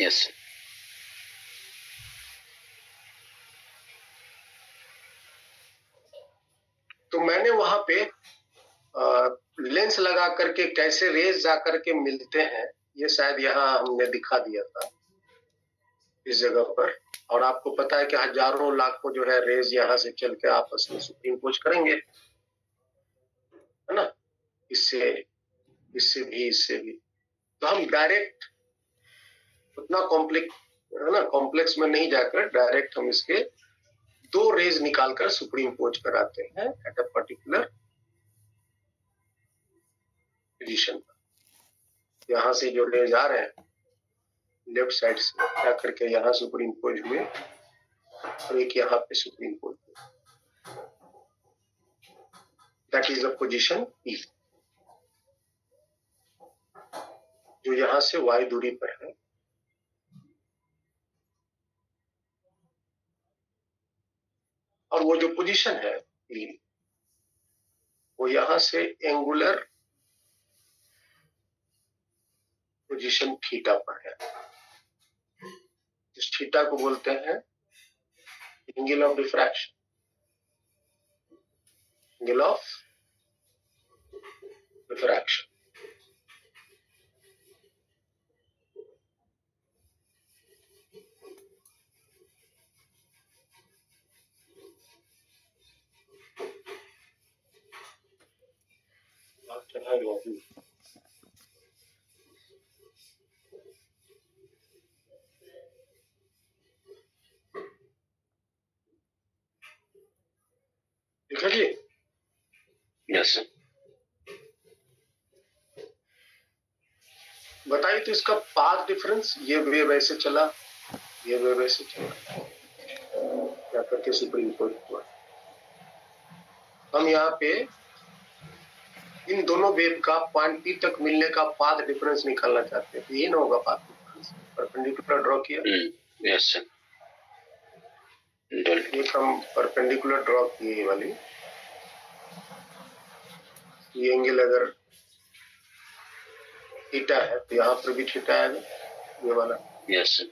यस। तो मैंने वहां पे लेंस लगा करके कैसे रेज जा करके मिलते हैं, ये शायद यहाँ हमने दिखा दिया था इस जगह पर। और आपको पता है कि हजारों लाखों जो है रेज यहाँ से चल के आपस में सुपरइम्पोज करेंगे, है ना, इससे इससे भी। तो हम डायरेक्ट उतना कॉम्प्लेक्स, है ना, कॉम्प्लेक्स में नहीं जाकर डायरेक्ट हम इसके दो रेज निकालकर सुपरइम्पोज कराते हैं एट अ पर्टिकुलर पोजीशन पर। यहाँ से जो रेज आ रहे हैं लेफ्ट साइड से क्या करके यहाँ सुपरइम्पोज हुए, और एक यहाँ पे सुपरइम्पोज हुए। दैट इज द पोजीशन ई, जो यहाँ से y दूरी पर है। और वो जो पोजीशन है ई, वो यहाँ से एंगुलर पोजीशन थीटा पर है। इस थीटा को बोलते हैं angle of diffraction, angle of diffraction. चला गया अभी। ठीक है जी। Yes, sir. बताइए तो इसका पाथ डिफरेंस, ये वेव ऐसे चला, ये वेव ऐसे चला, क्या करके सुपरइम्पोज हुआ। हम यहाँ पे इन दोनों वेव का पॉइंट पी तक मिलने का पाथ डिफरेंस निकालना चाहते हैं, तो ये ना होगा पाथ डिफरेंस। परपेंडिकुलर ड्रॉ किया, Yes, sir. Delta. एक हम परपेंडिकुलर ड्रॉ किए ये वाली, ये एंगल अगर थीटा है तो यहाँ पर भी थीटा आएगा, ये वाला। Yes, sir.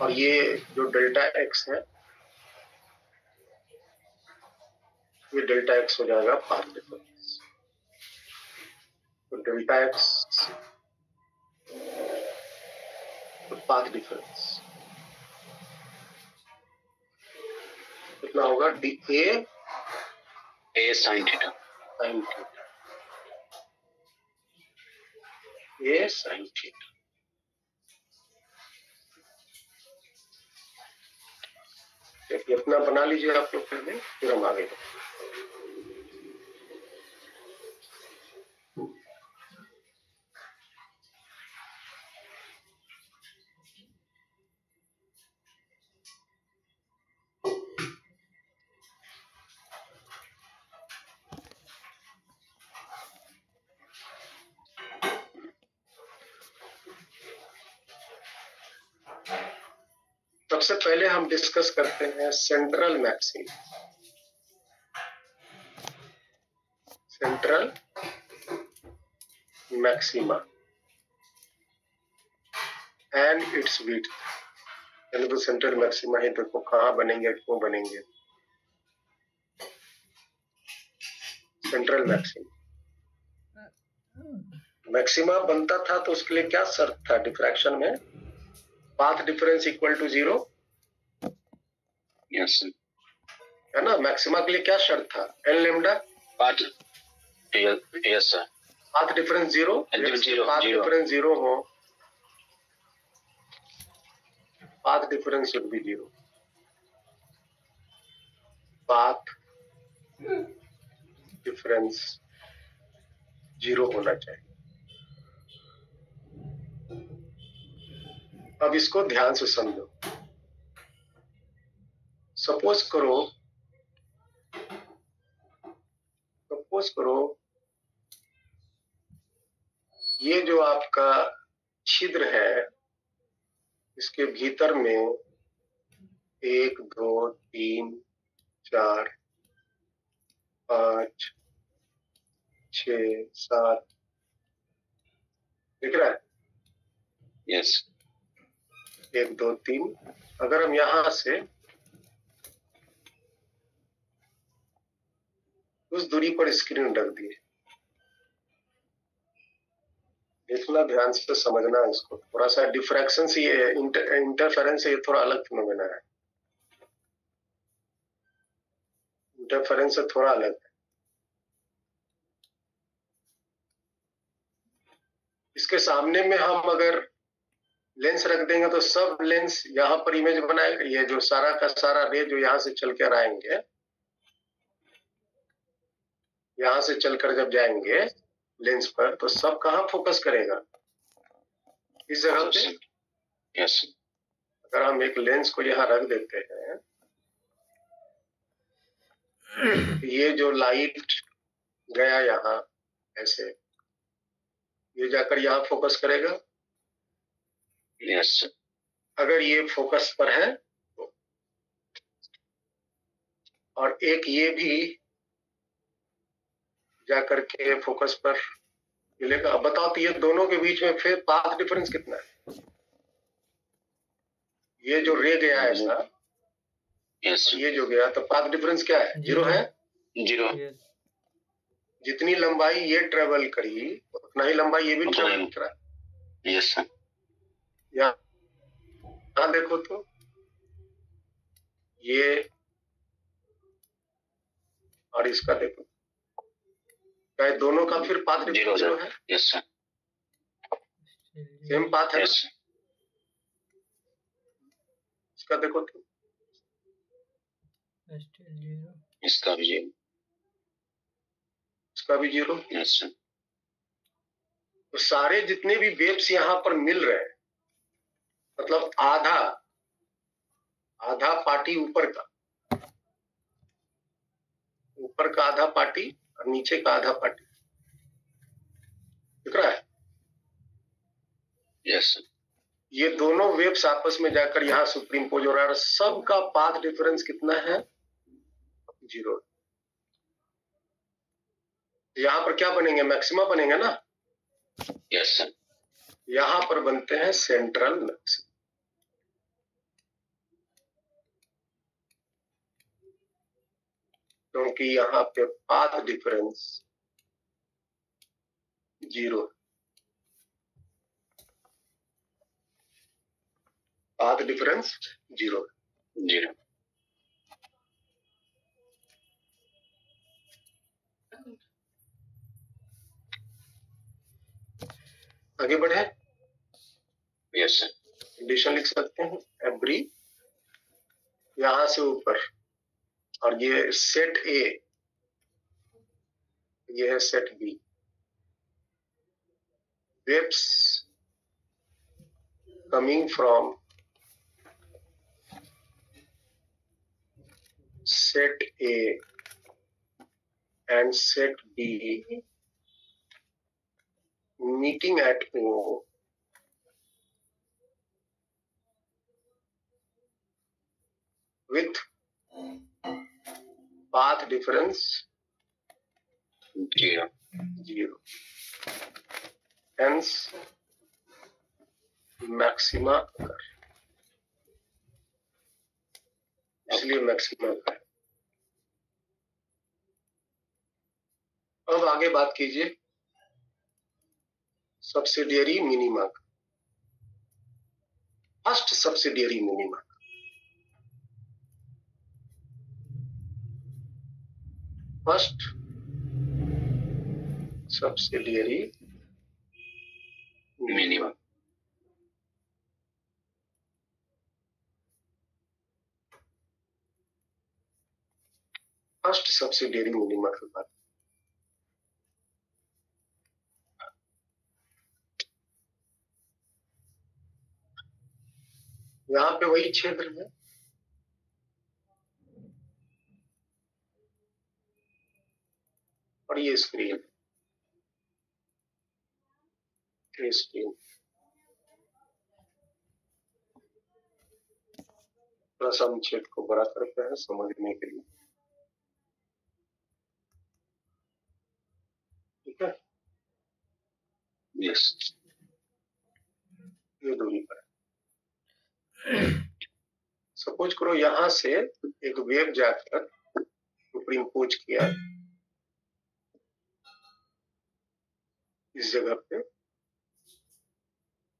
और ये जो डेल्टा एक्स है, ये डेल्टा एक्स हो जाएगा पाथ डिफरेंस। तो डेल्टा एक्स तो पाथ डिफरेंस कितना होगा, D A A sin theta. Sine theta, A sine theta. इतना बना लीजिए आप लोग पहले, फिर हम आगे बढ़ें। सबसे पहले हम डिस्कस करते हैं central maxima. Central maxima and it's width, यानी तो सेंट्रल मैक्सिमा है, देखो कहाँ बनेंगे, क्यों बनेंगे। सेंट्रल मैक्सिमा, मैक्सिमा बनता था तो उसके लिए क्या शर्त था डिफ्रैक्शन में, path difference equal to 0, Yes, sir. है ना। मैक्सिमा के लिए क्या शर्त था, n lambda, Path. Yes, sir. Path difference 0, path difference 0 हो, path difference should be 0, path difference 0 होना चाहिए। अब इसको ध्यान से समझो। सपोज करो ये जो आपका छिद्र है, इसके भीतर में 1 2 3 4 5 6 7 दिख रहा है, Yes. 1 2 3। अगर हम यहां से उस दूरी पर स्क्रीन रख दिए, देखना ध्यान से समझना, इसको थोड़ा सा डिफ्रैक्शन से, ये इंटरफेरेंस से ये थोड़ा अलग फिनोमेना है, इंटरफेरेंस से थोड़ा अलग है। इसके सामने में हम अगर लेंस रख देंगे तो सब लेंस यहाँ पर इमेज बनाएगा, ये जो सारा का सारा रे जो यहाँ से चल कर आएंगे, यहाँ से चलकर जब जाएंगे लेंस पर, तो सब कहाँ फोकस करेगा, इस जगह पे। Yes. अगर हम एक लेंस को यहाँ रख देते हैं, ये जो लाइट गया यहाँ ऐसे, ये जाकर यहाँ फोकस करेगा। Yes. अगर ये फोकस पर है तो, और एक ये भी जाकर के फोकस पर मिलेगा। अब बताओ तो ये दोनों के बीच में फिर पाथ डिफरेंस कितना है, ये जो रे गया ऐसा, Yes. ये जो गया, तो पाथ डिफरेंस क्या है, 0 है। 0. Yes. जितनी लंबाई ये ट्रेवल करी उतना ही लंबाई ये भी ट्रेवल करा। Yes, sir. यहाँ देखो तो ये, और इसका देखो, क्या ये दोनों का फिर path zero difference zero sir. है? Yes sir. सेम पाथ है ना? यस। इसका देखो तो स्टिल जीरो, इसका भी जीरो। इसका भी जीरो। Yes sir. तो सारे जितने भी वेव्स यहाँ पर मिल रहे हैं, मतलब आधा आधा पार्टी ऊपर का आधा पार्टी और नीचे का आधा पार्टी, दिख रहा है? Yes sir. ये दोनों वेव्स आपस में जाकर यहाँ सुपरिम्पोज हो रहा है और सबका पाथ डिफरेंस कितना है? जीरो। यहाँ पर क्या बनेंगे? मैक्सिमा बनेंगे ना? Yes sir. यहाँ पर बनते हैं सेंट्रल मैक्सिमा, क्योंकि यहाँ पे path difference zero, path difference zero. Zero. आगे बढ़े। Yes sir. कंडीशन लिख सकते हैं, एवरी यहां से ऊपर, और ये सेट ए, ये है set B. Waves coming from set A and set B meeting at O with path difference zero. zero. Hence maxima occur. इसलिए मैक्सिमा है। अब आगे बात कीजिए subsidiary minima. First subsidiary minima, first subsidiary minimum. First subsidiary minima के बाद यहाँ पे वही क्षेत्र है, और ये स्क्रीन, ये स्क्रीन। थोड़ा सा हम क्षेत्र को बड़ा करते हैं समझने के लिए, ठीक है? यस। ये दूरी पर सपोज करो यहां से एक वेव जाकर सुपरिम्पोज किया इस जगह पे,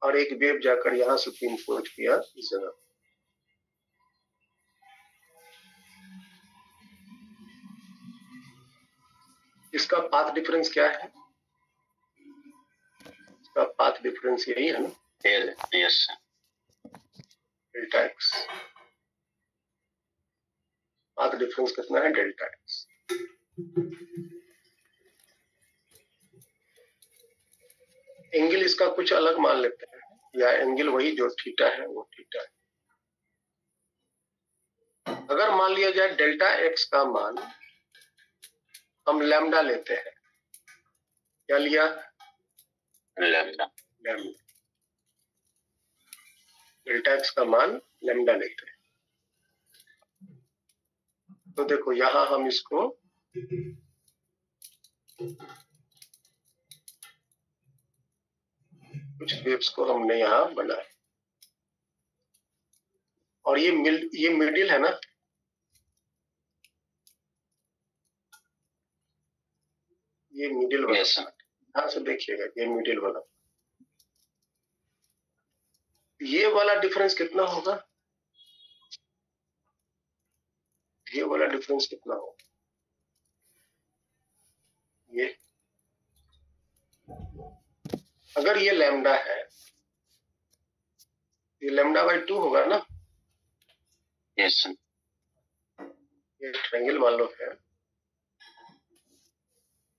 और एक वेव जाकर यहां सुपरिम्पोज किया इस जगह पे। इसका पाथ डिफरेंस क्या है? इसका पाथ डिफरेंस यही है ना, yes. Delta x. Path difference कितना है? Delta x. एंगल इसका कुछ अलग मान लेते हैं, या एंगल वही जो थीटा है वो थीटा है। अगर मान लिया जाए डेल्टा एक्स का मान हम लैम्डा लेते हैं, क्या लिया? लैम्डा। लैम्डा। डेल्टा एक्स का मान लैम्डा लेते हैं, तो देखो यहां हम इसको कुछ वेव्स को हमने यहां बनाया, और ये मिडिल है ना, ये मिडिल वाला। यस। ध्यान से देखिएगा, ये मिडिल वाला, ये वाला डिफरेंस कितना होगा? ये वाला डिफरेंस कितना होगा? ये अगर ये लैम्डा है, ये लैम्डा बाई 2 होगा ना। Yes sir. ये ट्रायंगल मान लो है,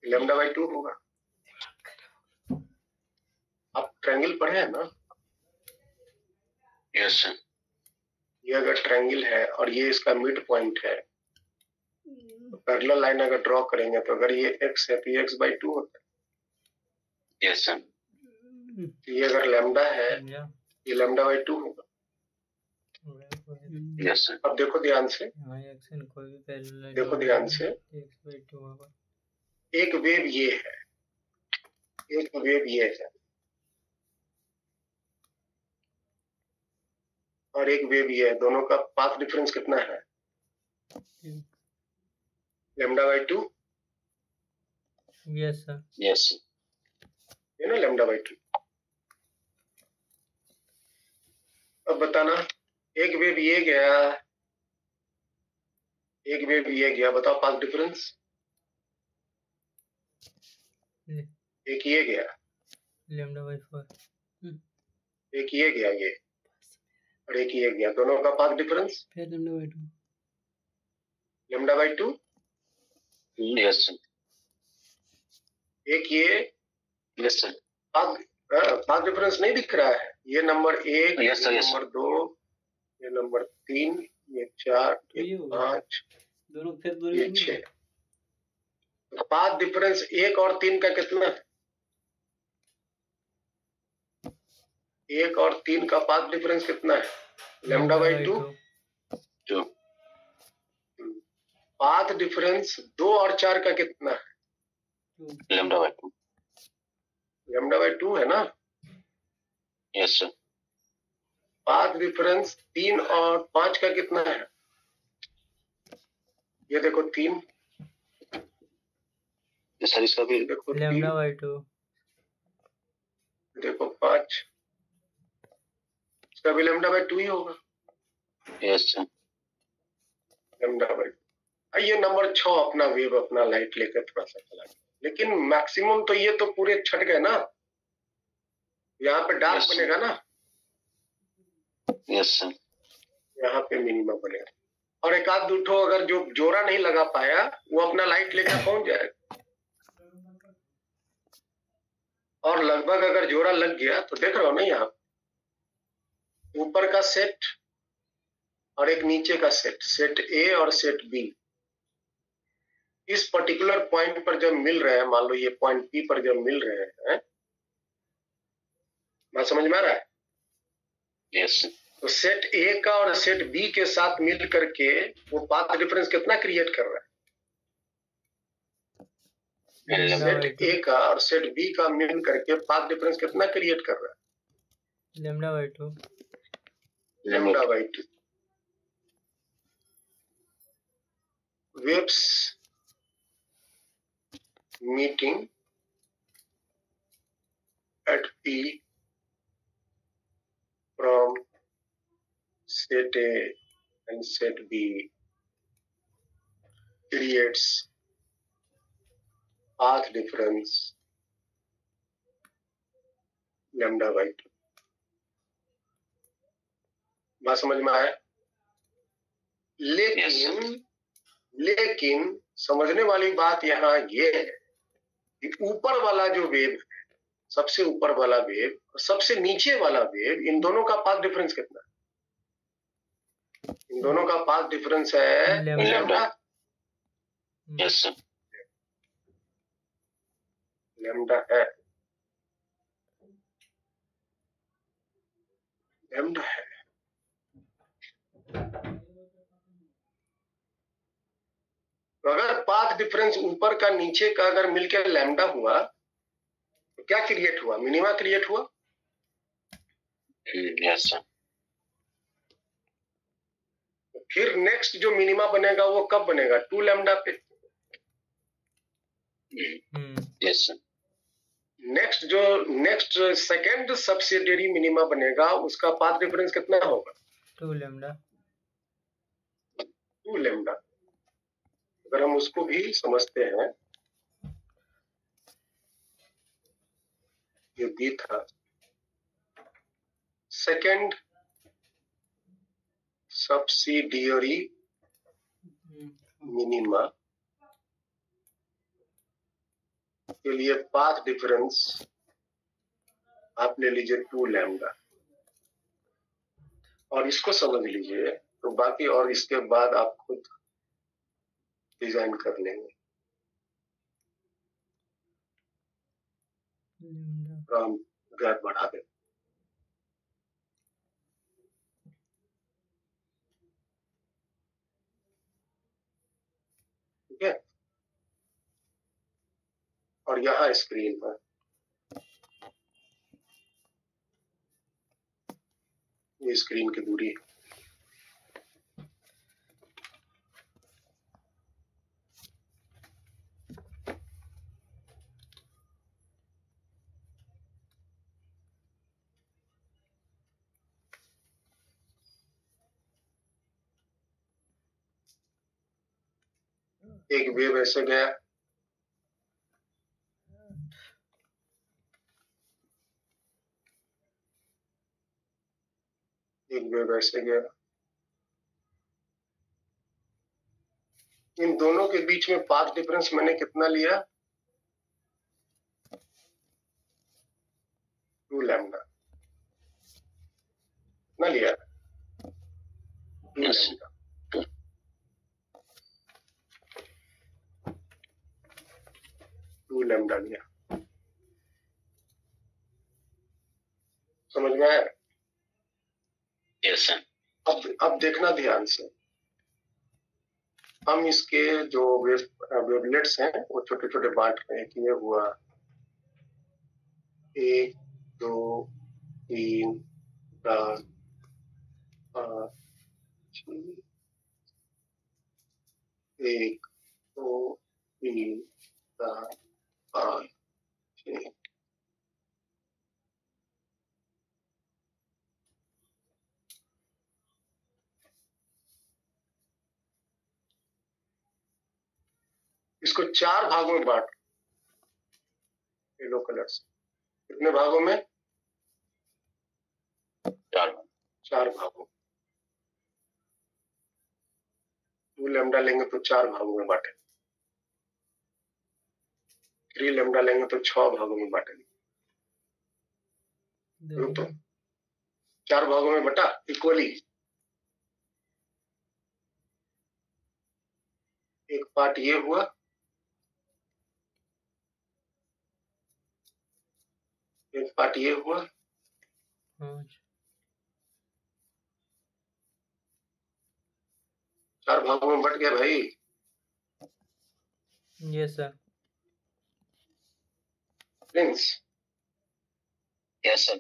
लैम्डा बाई 2 होगा। आप ट्रायंगल पढ़े हैं ना? Yes sir. ये अगर ट्रायंगल है और ये इसका मिड पॉइंट है, तो पैरेलल लाइन अगर ड्रॉ करेंगे तो अगर ये x है तो ये x बाई 2 होता है। Yes sir. ये अगर लैम्डा है, ये लैम्डा बाई 2 होगा। Yes sir. अब देखो ध्यान से, देखो ध्यान से, एक वेव ये है, एक वेव ये है, और एक वेव ये है। दोनों का पाथ डिफरेंस कितना है? Lambda by 2। Yes sir. Yes sir. ये ना लैम्डा बाई 2। अब बताना, एक वेव ये गया, एक वेव ये गया, बताओ पाथ डिफरेंस। एक ये गया, लैम्डा बाई 4। एक ये गया ये, और एक ये गया, दोनों का पाथ डिफरेंस फिर lambda by 2। Lambda by 2। Yes sir. एक ये, यस सर। पाथ डिफरेंस नहीं दिख रहा है? ये नंबर 1, यस सर। ये यस नंबर 2, ये नंबर 3, ये 4, ये 5, दोनों फिर ये 6। पाथ डिफरेंस 1 और 3 का कितना है? 1 और 3 का पाथ डिफरेंस कितना है? Lambda by 2। पाथ डिफरेंस 2 और 4 का कितना है? Lambda by 2। लैम्डा बाई 2 है ना? Yes sir. पाथ डिफरेंस 3 और 5 का कितना है? ये देखो 3, सर इसका भी देखो लैम्डा 3, बाई 2। देखो 5, इसका भी लैम्डा बाई 2 ही होगा। Yes sir. Lambda by. ये नंबर 6 अपना वेव अपना लाइट लेकर थोड़ा सा चला गया, लेकिन मैक्सिमम तो ये तो पूरे छट गए ना, यहाँ पे डार्क Yes, बनेगा ना, यस सर। यहाँ पे मिनिमम बनेगा। और एक आध दूठो अगर जो जोड़ा नहीं लगा पाया वो अपना लाइट लेकर पहुंच जाएगा, और लगभग अगर जोड़ा लग गया तो देख रहे हो ना, यहाँ ऊपर का सेट और एक नीचे का सेट, सेट ए और सेट बी, इस पर्टिकुलर पॉइंट पर जब मिल रहे हैं, मान लो ये पॉइंट पी पर जब मिल रहे हैं, बात समझ में आ रहा है? यस। तो सेट ए का और सेट बी के साथ मिल करके वो पाथ डिफरेंस कितना क्रिएट कर रहा है? सेट ए का और सेट बी का मिल करके पाथ डिफरेंस कितना क्रिएट कर रहा है? Lambda by 2। Lambda by 2। waves meeting at P from set A and set B creates path difference lambda by 2। बात समझ में आया? लेकिन समझने वाली बात यहाँ ये है कि ऊपर वाला जो वेव है, सबसे ऊपर वाला वेव और सबसे नीचे वाला वेव, इन दोनों का पाथ डिफरेंस कितना है? इन दोनों का पाथ डिफरेंस है लैम्डा। Yes sir. लैम्डा है, लैम्डा है। तो अगर पाथ डिफरेंस ऊपर का नीचे का अगर मिलकर लैम्डा हुआ तो क्या क्रिएट हुआ? मिनिमा क्रिएट हुआ। Yes sir. फिर नेक्स्ट जो मिनिमा बनेगा वो कब बनेगा? 2 लैम्डा पे। Yes sir. Next second subsidiary minima बनेगा, उसका पाथ डिफरेंस कितना होगा? 2 लैम्डा। 2 लैम्डा। अगर हम उसको भी समझते हैं, ये बी था। सेकंड सब्सिडियरी मिनिमा के लिए पाथ डिफरेंस आप ले लीजिए 2 लैम्डा, और इसको समझ लीजिए, तो बाकी और इसके बाद आप खुद डिजाइन कर लेंगे। और हम गैप बढ़ा दें। ठीक है, और यहाँ स्क्रीन पर ये स्क्रीन की दूरी है। एक वेव ऐसे गया, एक वेव ऐसे गया। इन दोनों के बीच में पाथ डिफरेंस मैंने कितना लिया? 2 लैम्डा ना लिया? 2 लैम्डा। 2 लैम्डा लिया। समझ में आया? Yes sir. अब देखना ध्यान से, हम इसके जो वेवलेट्स हैं वो छोटे छोटे बांट रहे हैं कि ये हुआ 1 2 3 4 5 6, 1 2 3 4 5 6। इसको 4 भागों में बांट, येलो कलर से। कितने भागों में? 4 भागों। 2 लैम्डा लेंगे तो 4 भागों में बांटेंगे। 3 लैम्डा लेंगे तो 6 भागों में बांटेंगे। तो 4 भागों में बटा इक्वली। एक पार्ट ये हुआ, एक पार्ट ये हुआ, 4 भागों में बट गया भाई। Yes sir. Prince, yes sir.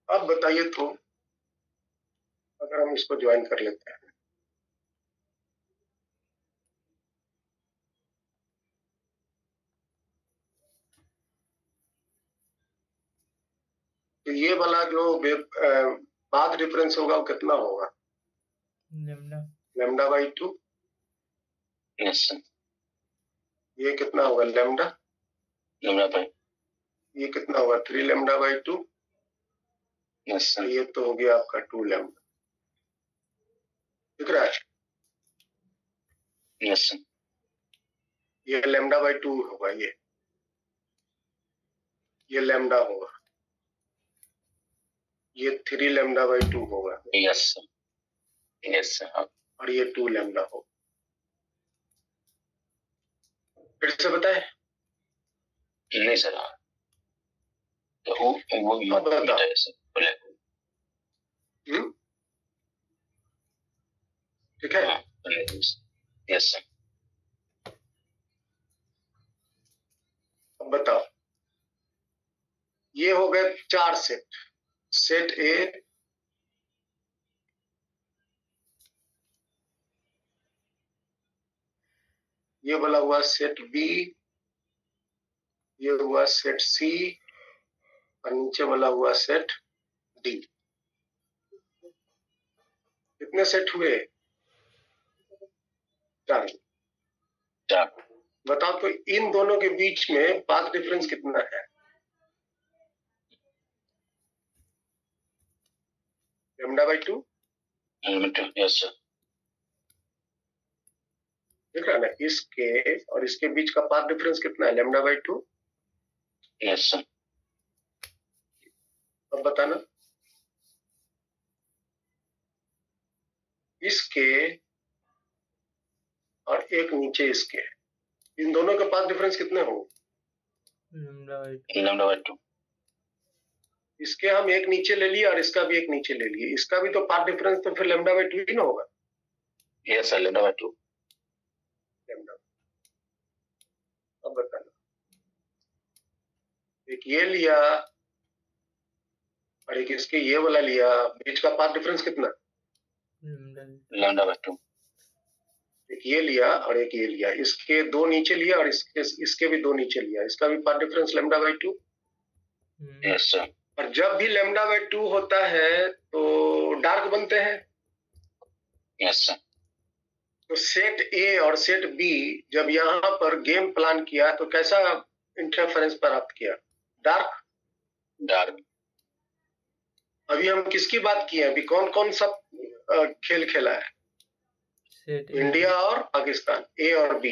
अब बताइए तो, अगर हम इसको ज्वाइन कर लेते हैं, तो ये वाला जो पाथ डिफरेंस होगा वो कितना होगा? Lambda by 2। Yes sir. ये कितना होगा? Lambda by. ये कितना होगा? 3 लैम्डा बाई 2। Yes sir. ये तो हो गया आपका 2 लैम्डा। दिख रहा है? Yes sir. ये लैम्डा बाई 2 होगा। ये लैम्डा होगा। ये 3 लैम्डा बाई 2 होगा। Yes sir. Yes sir. और ये 2 लैम्डा होगा। फिर से बताए? नहीं सर। तो वो बता। ठीक है। Yes sir. अब बताओ, ये हो गए 4 सेट। सेट ए, ये वाला हुआ सेट बी, ये हुआ सेट सी, और नीचे वाला हुआ सेट डी। कितने सेट हुए? 4। बताओ तो इन दोनों के बीच में पाथ डिफरेंस कितना है? λ/2 यस सर, देख रहा है ना, इसके और इसके बीच का पाथ डिफरेंस कितना है? λ/2। यस सर, अब बताना, इसके और एक नीचे इसके, इन दोनों के पाथ डिफरेंस कितने होंगे? λ/2 इसके हम एक नीचे ले लिए और इसका भी एक नीचे ले लिए, इसका भी तो पाथ डिफरेंस तो फिर λ/2 ही ना होगा। Yes sir, λ/2 lambda. अब बताना, एक ये लिया और एक इसके ये वाला लिया, बीच का पाथ डिफरेंस कितना? λ/2 एक ये लिया और एक ये लिया, इसके दो नीचे लिया और इसके भी दो नीचे लिया, इसका भी पाथ डिफरेंस λ/2। यस सर, और जब भी λ/2 होता है तो डार्क बनते हैं। यस सर, तो सेट ए और सेट बी जब यहाँ पर गेम प्लान किया तो कैसा इंटरफेरेंस प्राप्त किया? डार्क। डार्क। अभी हम किसकी बात किए? अभी कौन कौन सा खेल खेला है? इंडिया और पाकिस्तान, ए और बी,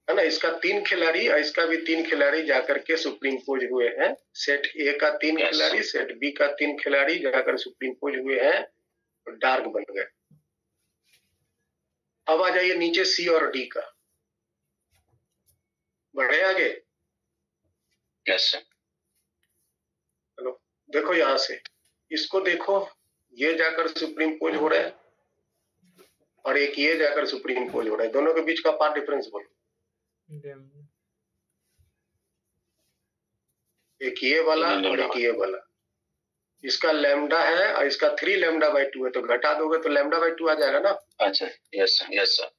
है ना। इसका 3 खिलाड़ी और इसका भी 3 खिलाड़ी जाकर के सुप्रीम पोज हुए हैं। सेट ए का 3 खिलाड़ी, सेट बी का 3 खिलाड़ी जाकर सुप्रीम पोज हुए हैं और डार्क बन गए। अब आ जाइए नीचे सी और डी का, बढ़े आगे। यस सर, चलो देखो यहां से, इसको देखो, ये जाकर सुप्रीम पोज हो रहा है और एक ये जाकर सुप्रीम पोज हो रहा है, दोनों के बीच का पाथ डिफरेंस बोलो। एक ये वाला और एक ये वाला, इसका लैम्डा है और इसका 3 λ/2 है, तो घटा दोगे तो λ/2 आ जाएगा ना। अच्छा, यस सर, यस सर,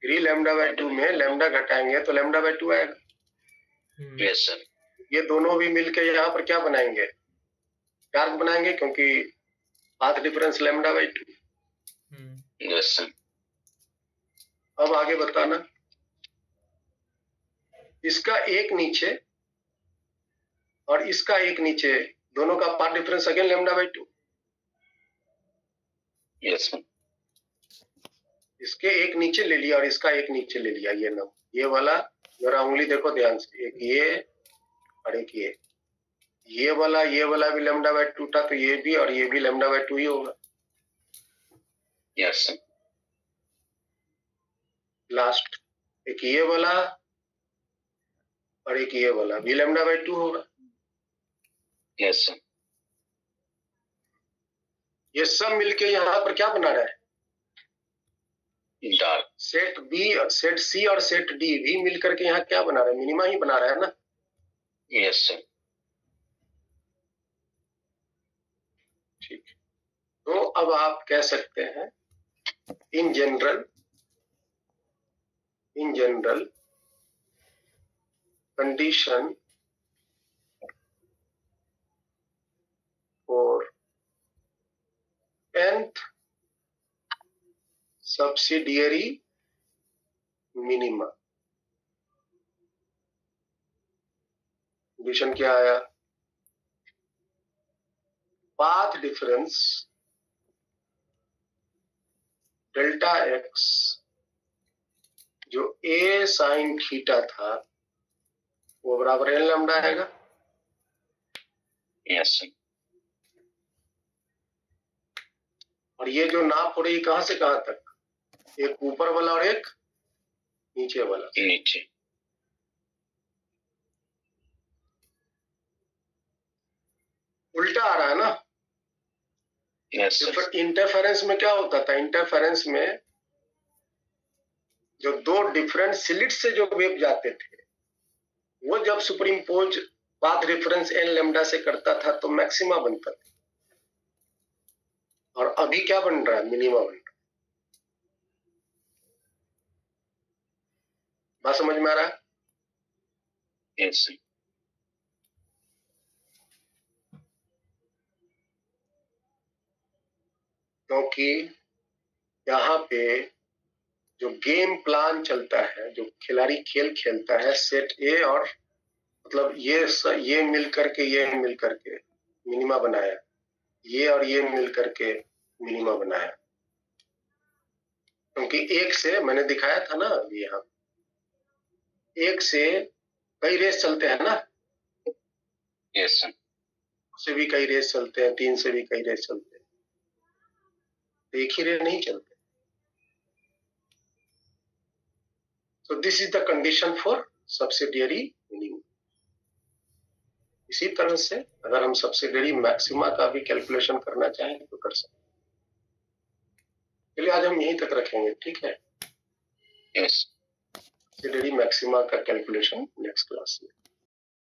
3 λ/2 में लैम्डा घटाएंगे तो λ/2 आएगा। यस सर, ये दोनों भी मिलके यहाँ पर क्या बनाएंगे? डार्क बनाएंगे, क्योंकि पाथ डिफरेंस λ/2। यस सर, अब आगे बताना, इसका एक नीचे और इसका एक नीचे, दोनों का path difference again λ/2। Yes sir, इसके एक नीचे ले लिया और इसका एक नीचे ले लिया, ये ना, ये वाला, जरा उंगली देखो ध्यान से, एक ये और एक ये वाला भी λ/2 था, तो ये भी और ये भी λ/2 ही होगा। यस सर, लास्ट एक ये वाला और एक ये वाला भी λ/2 होगा। यस सर, ये सब मिलके यहाँ पर क्या बना रहा है? डार्क। सेट बी और सेट सी और सेट डी भी मिलकर के यहाँ क्या बना रहा है? मिनिमा ही बना रहा है ना। यस सर, ठीक, तो अब आप कह सकते हैं in general condition for nth subsidiary minima, condition क्या आया? पाथ डिफरेंस डेल्टा एक्स जो a sin थीटा था वो बराबर n लैम्डा आएगा। यस सर, और ये जो नाप हो रही कहां से कहां तक? एक ऊपर वाला और एक नीचे वाला। नीचे। उल्टा आ रहा है ना। यस सर, इंटरफेरेंस में क्या होता था? इंटरफेरेंस में जो दो डिफरेंट स्लिट से जो वेव जाते थे, वो जब supreme pose path difference n lambda से करता था तो मैक्सिमा बनता था, और अभी क्या बन रहा है? मिनिमा बन रहा है। बात समझ में आ रहा है? यस सर, क्योंकि यहाँ पे जो गेम प्लान चलता है, जो खिलाड़ी खेल खेलता है, सेट ए और मतलब ये मिल करके मिनिमा बनाया, ये और ये मिल करके मिनिमा बनाया, क्योंकि एक से मैंने दिखाया था ना अभी यहाँ, एक से कई रेस चलते हैं ना, यस सर, से भी कई रेस चलते हैं, 3 से भी कई रेस चलते हैं, एक ही रेस नहीं चलते। So this is the condition for subsidiary minimum। इसी तरह से अगर हम सब्सिडियरी मैक्सिमा का भी कैलकुलेशन करना चाहें तो कर सकते हैं। चलिए आज हम यहीं तक रखेंगे, ठीक है? यस। सब्सिडियरी मैक्सिमा का कैलकुलेशन नेक्स्ट क्लास में।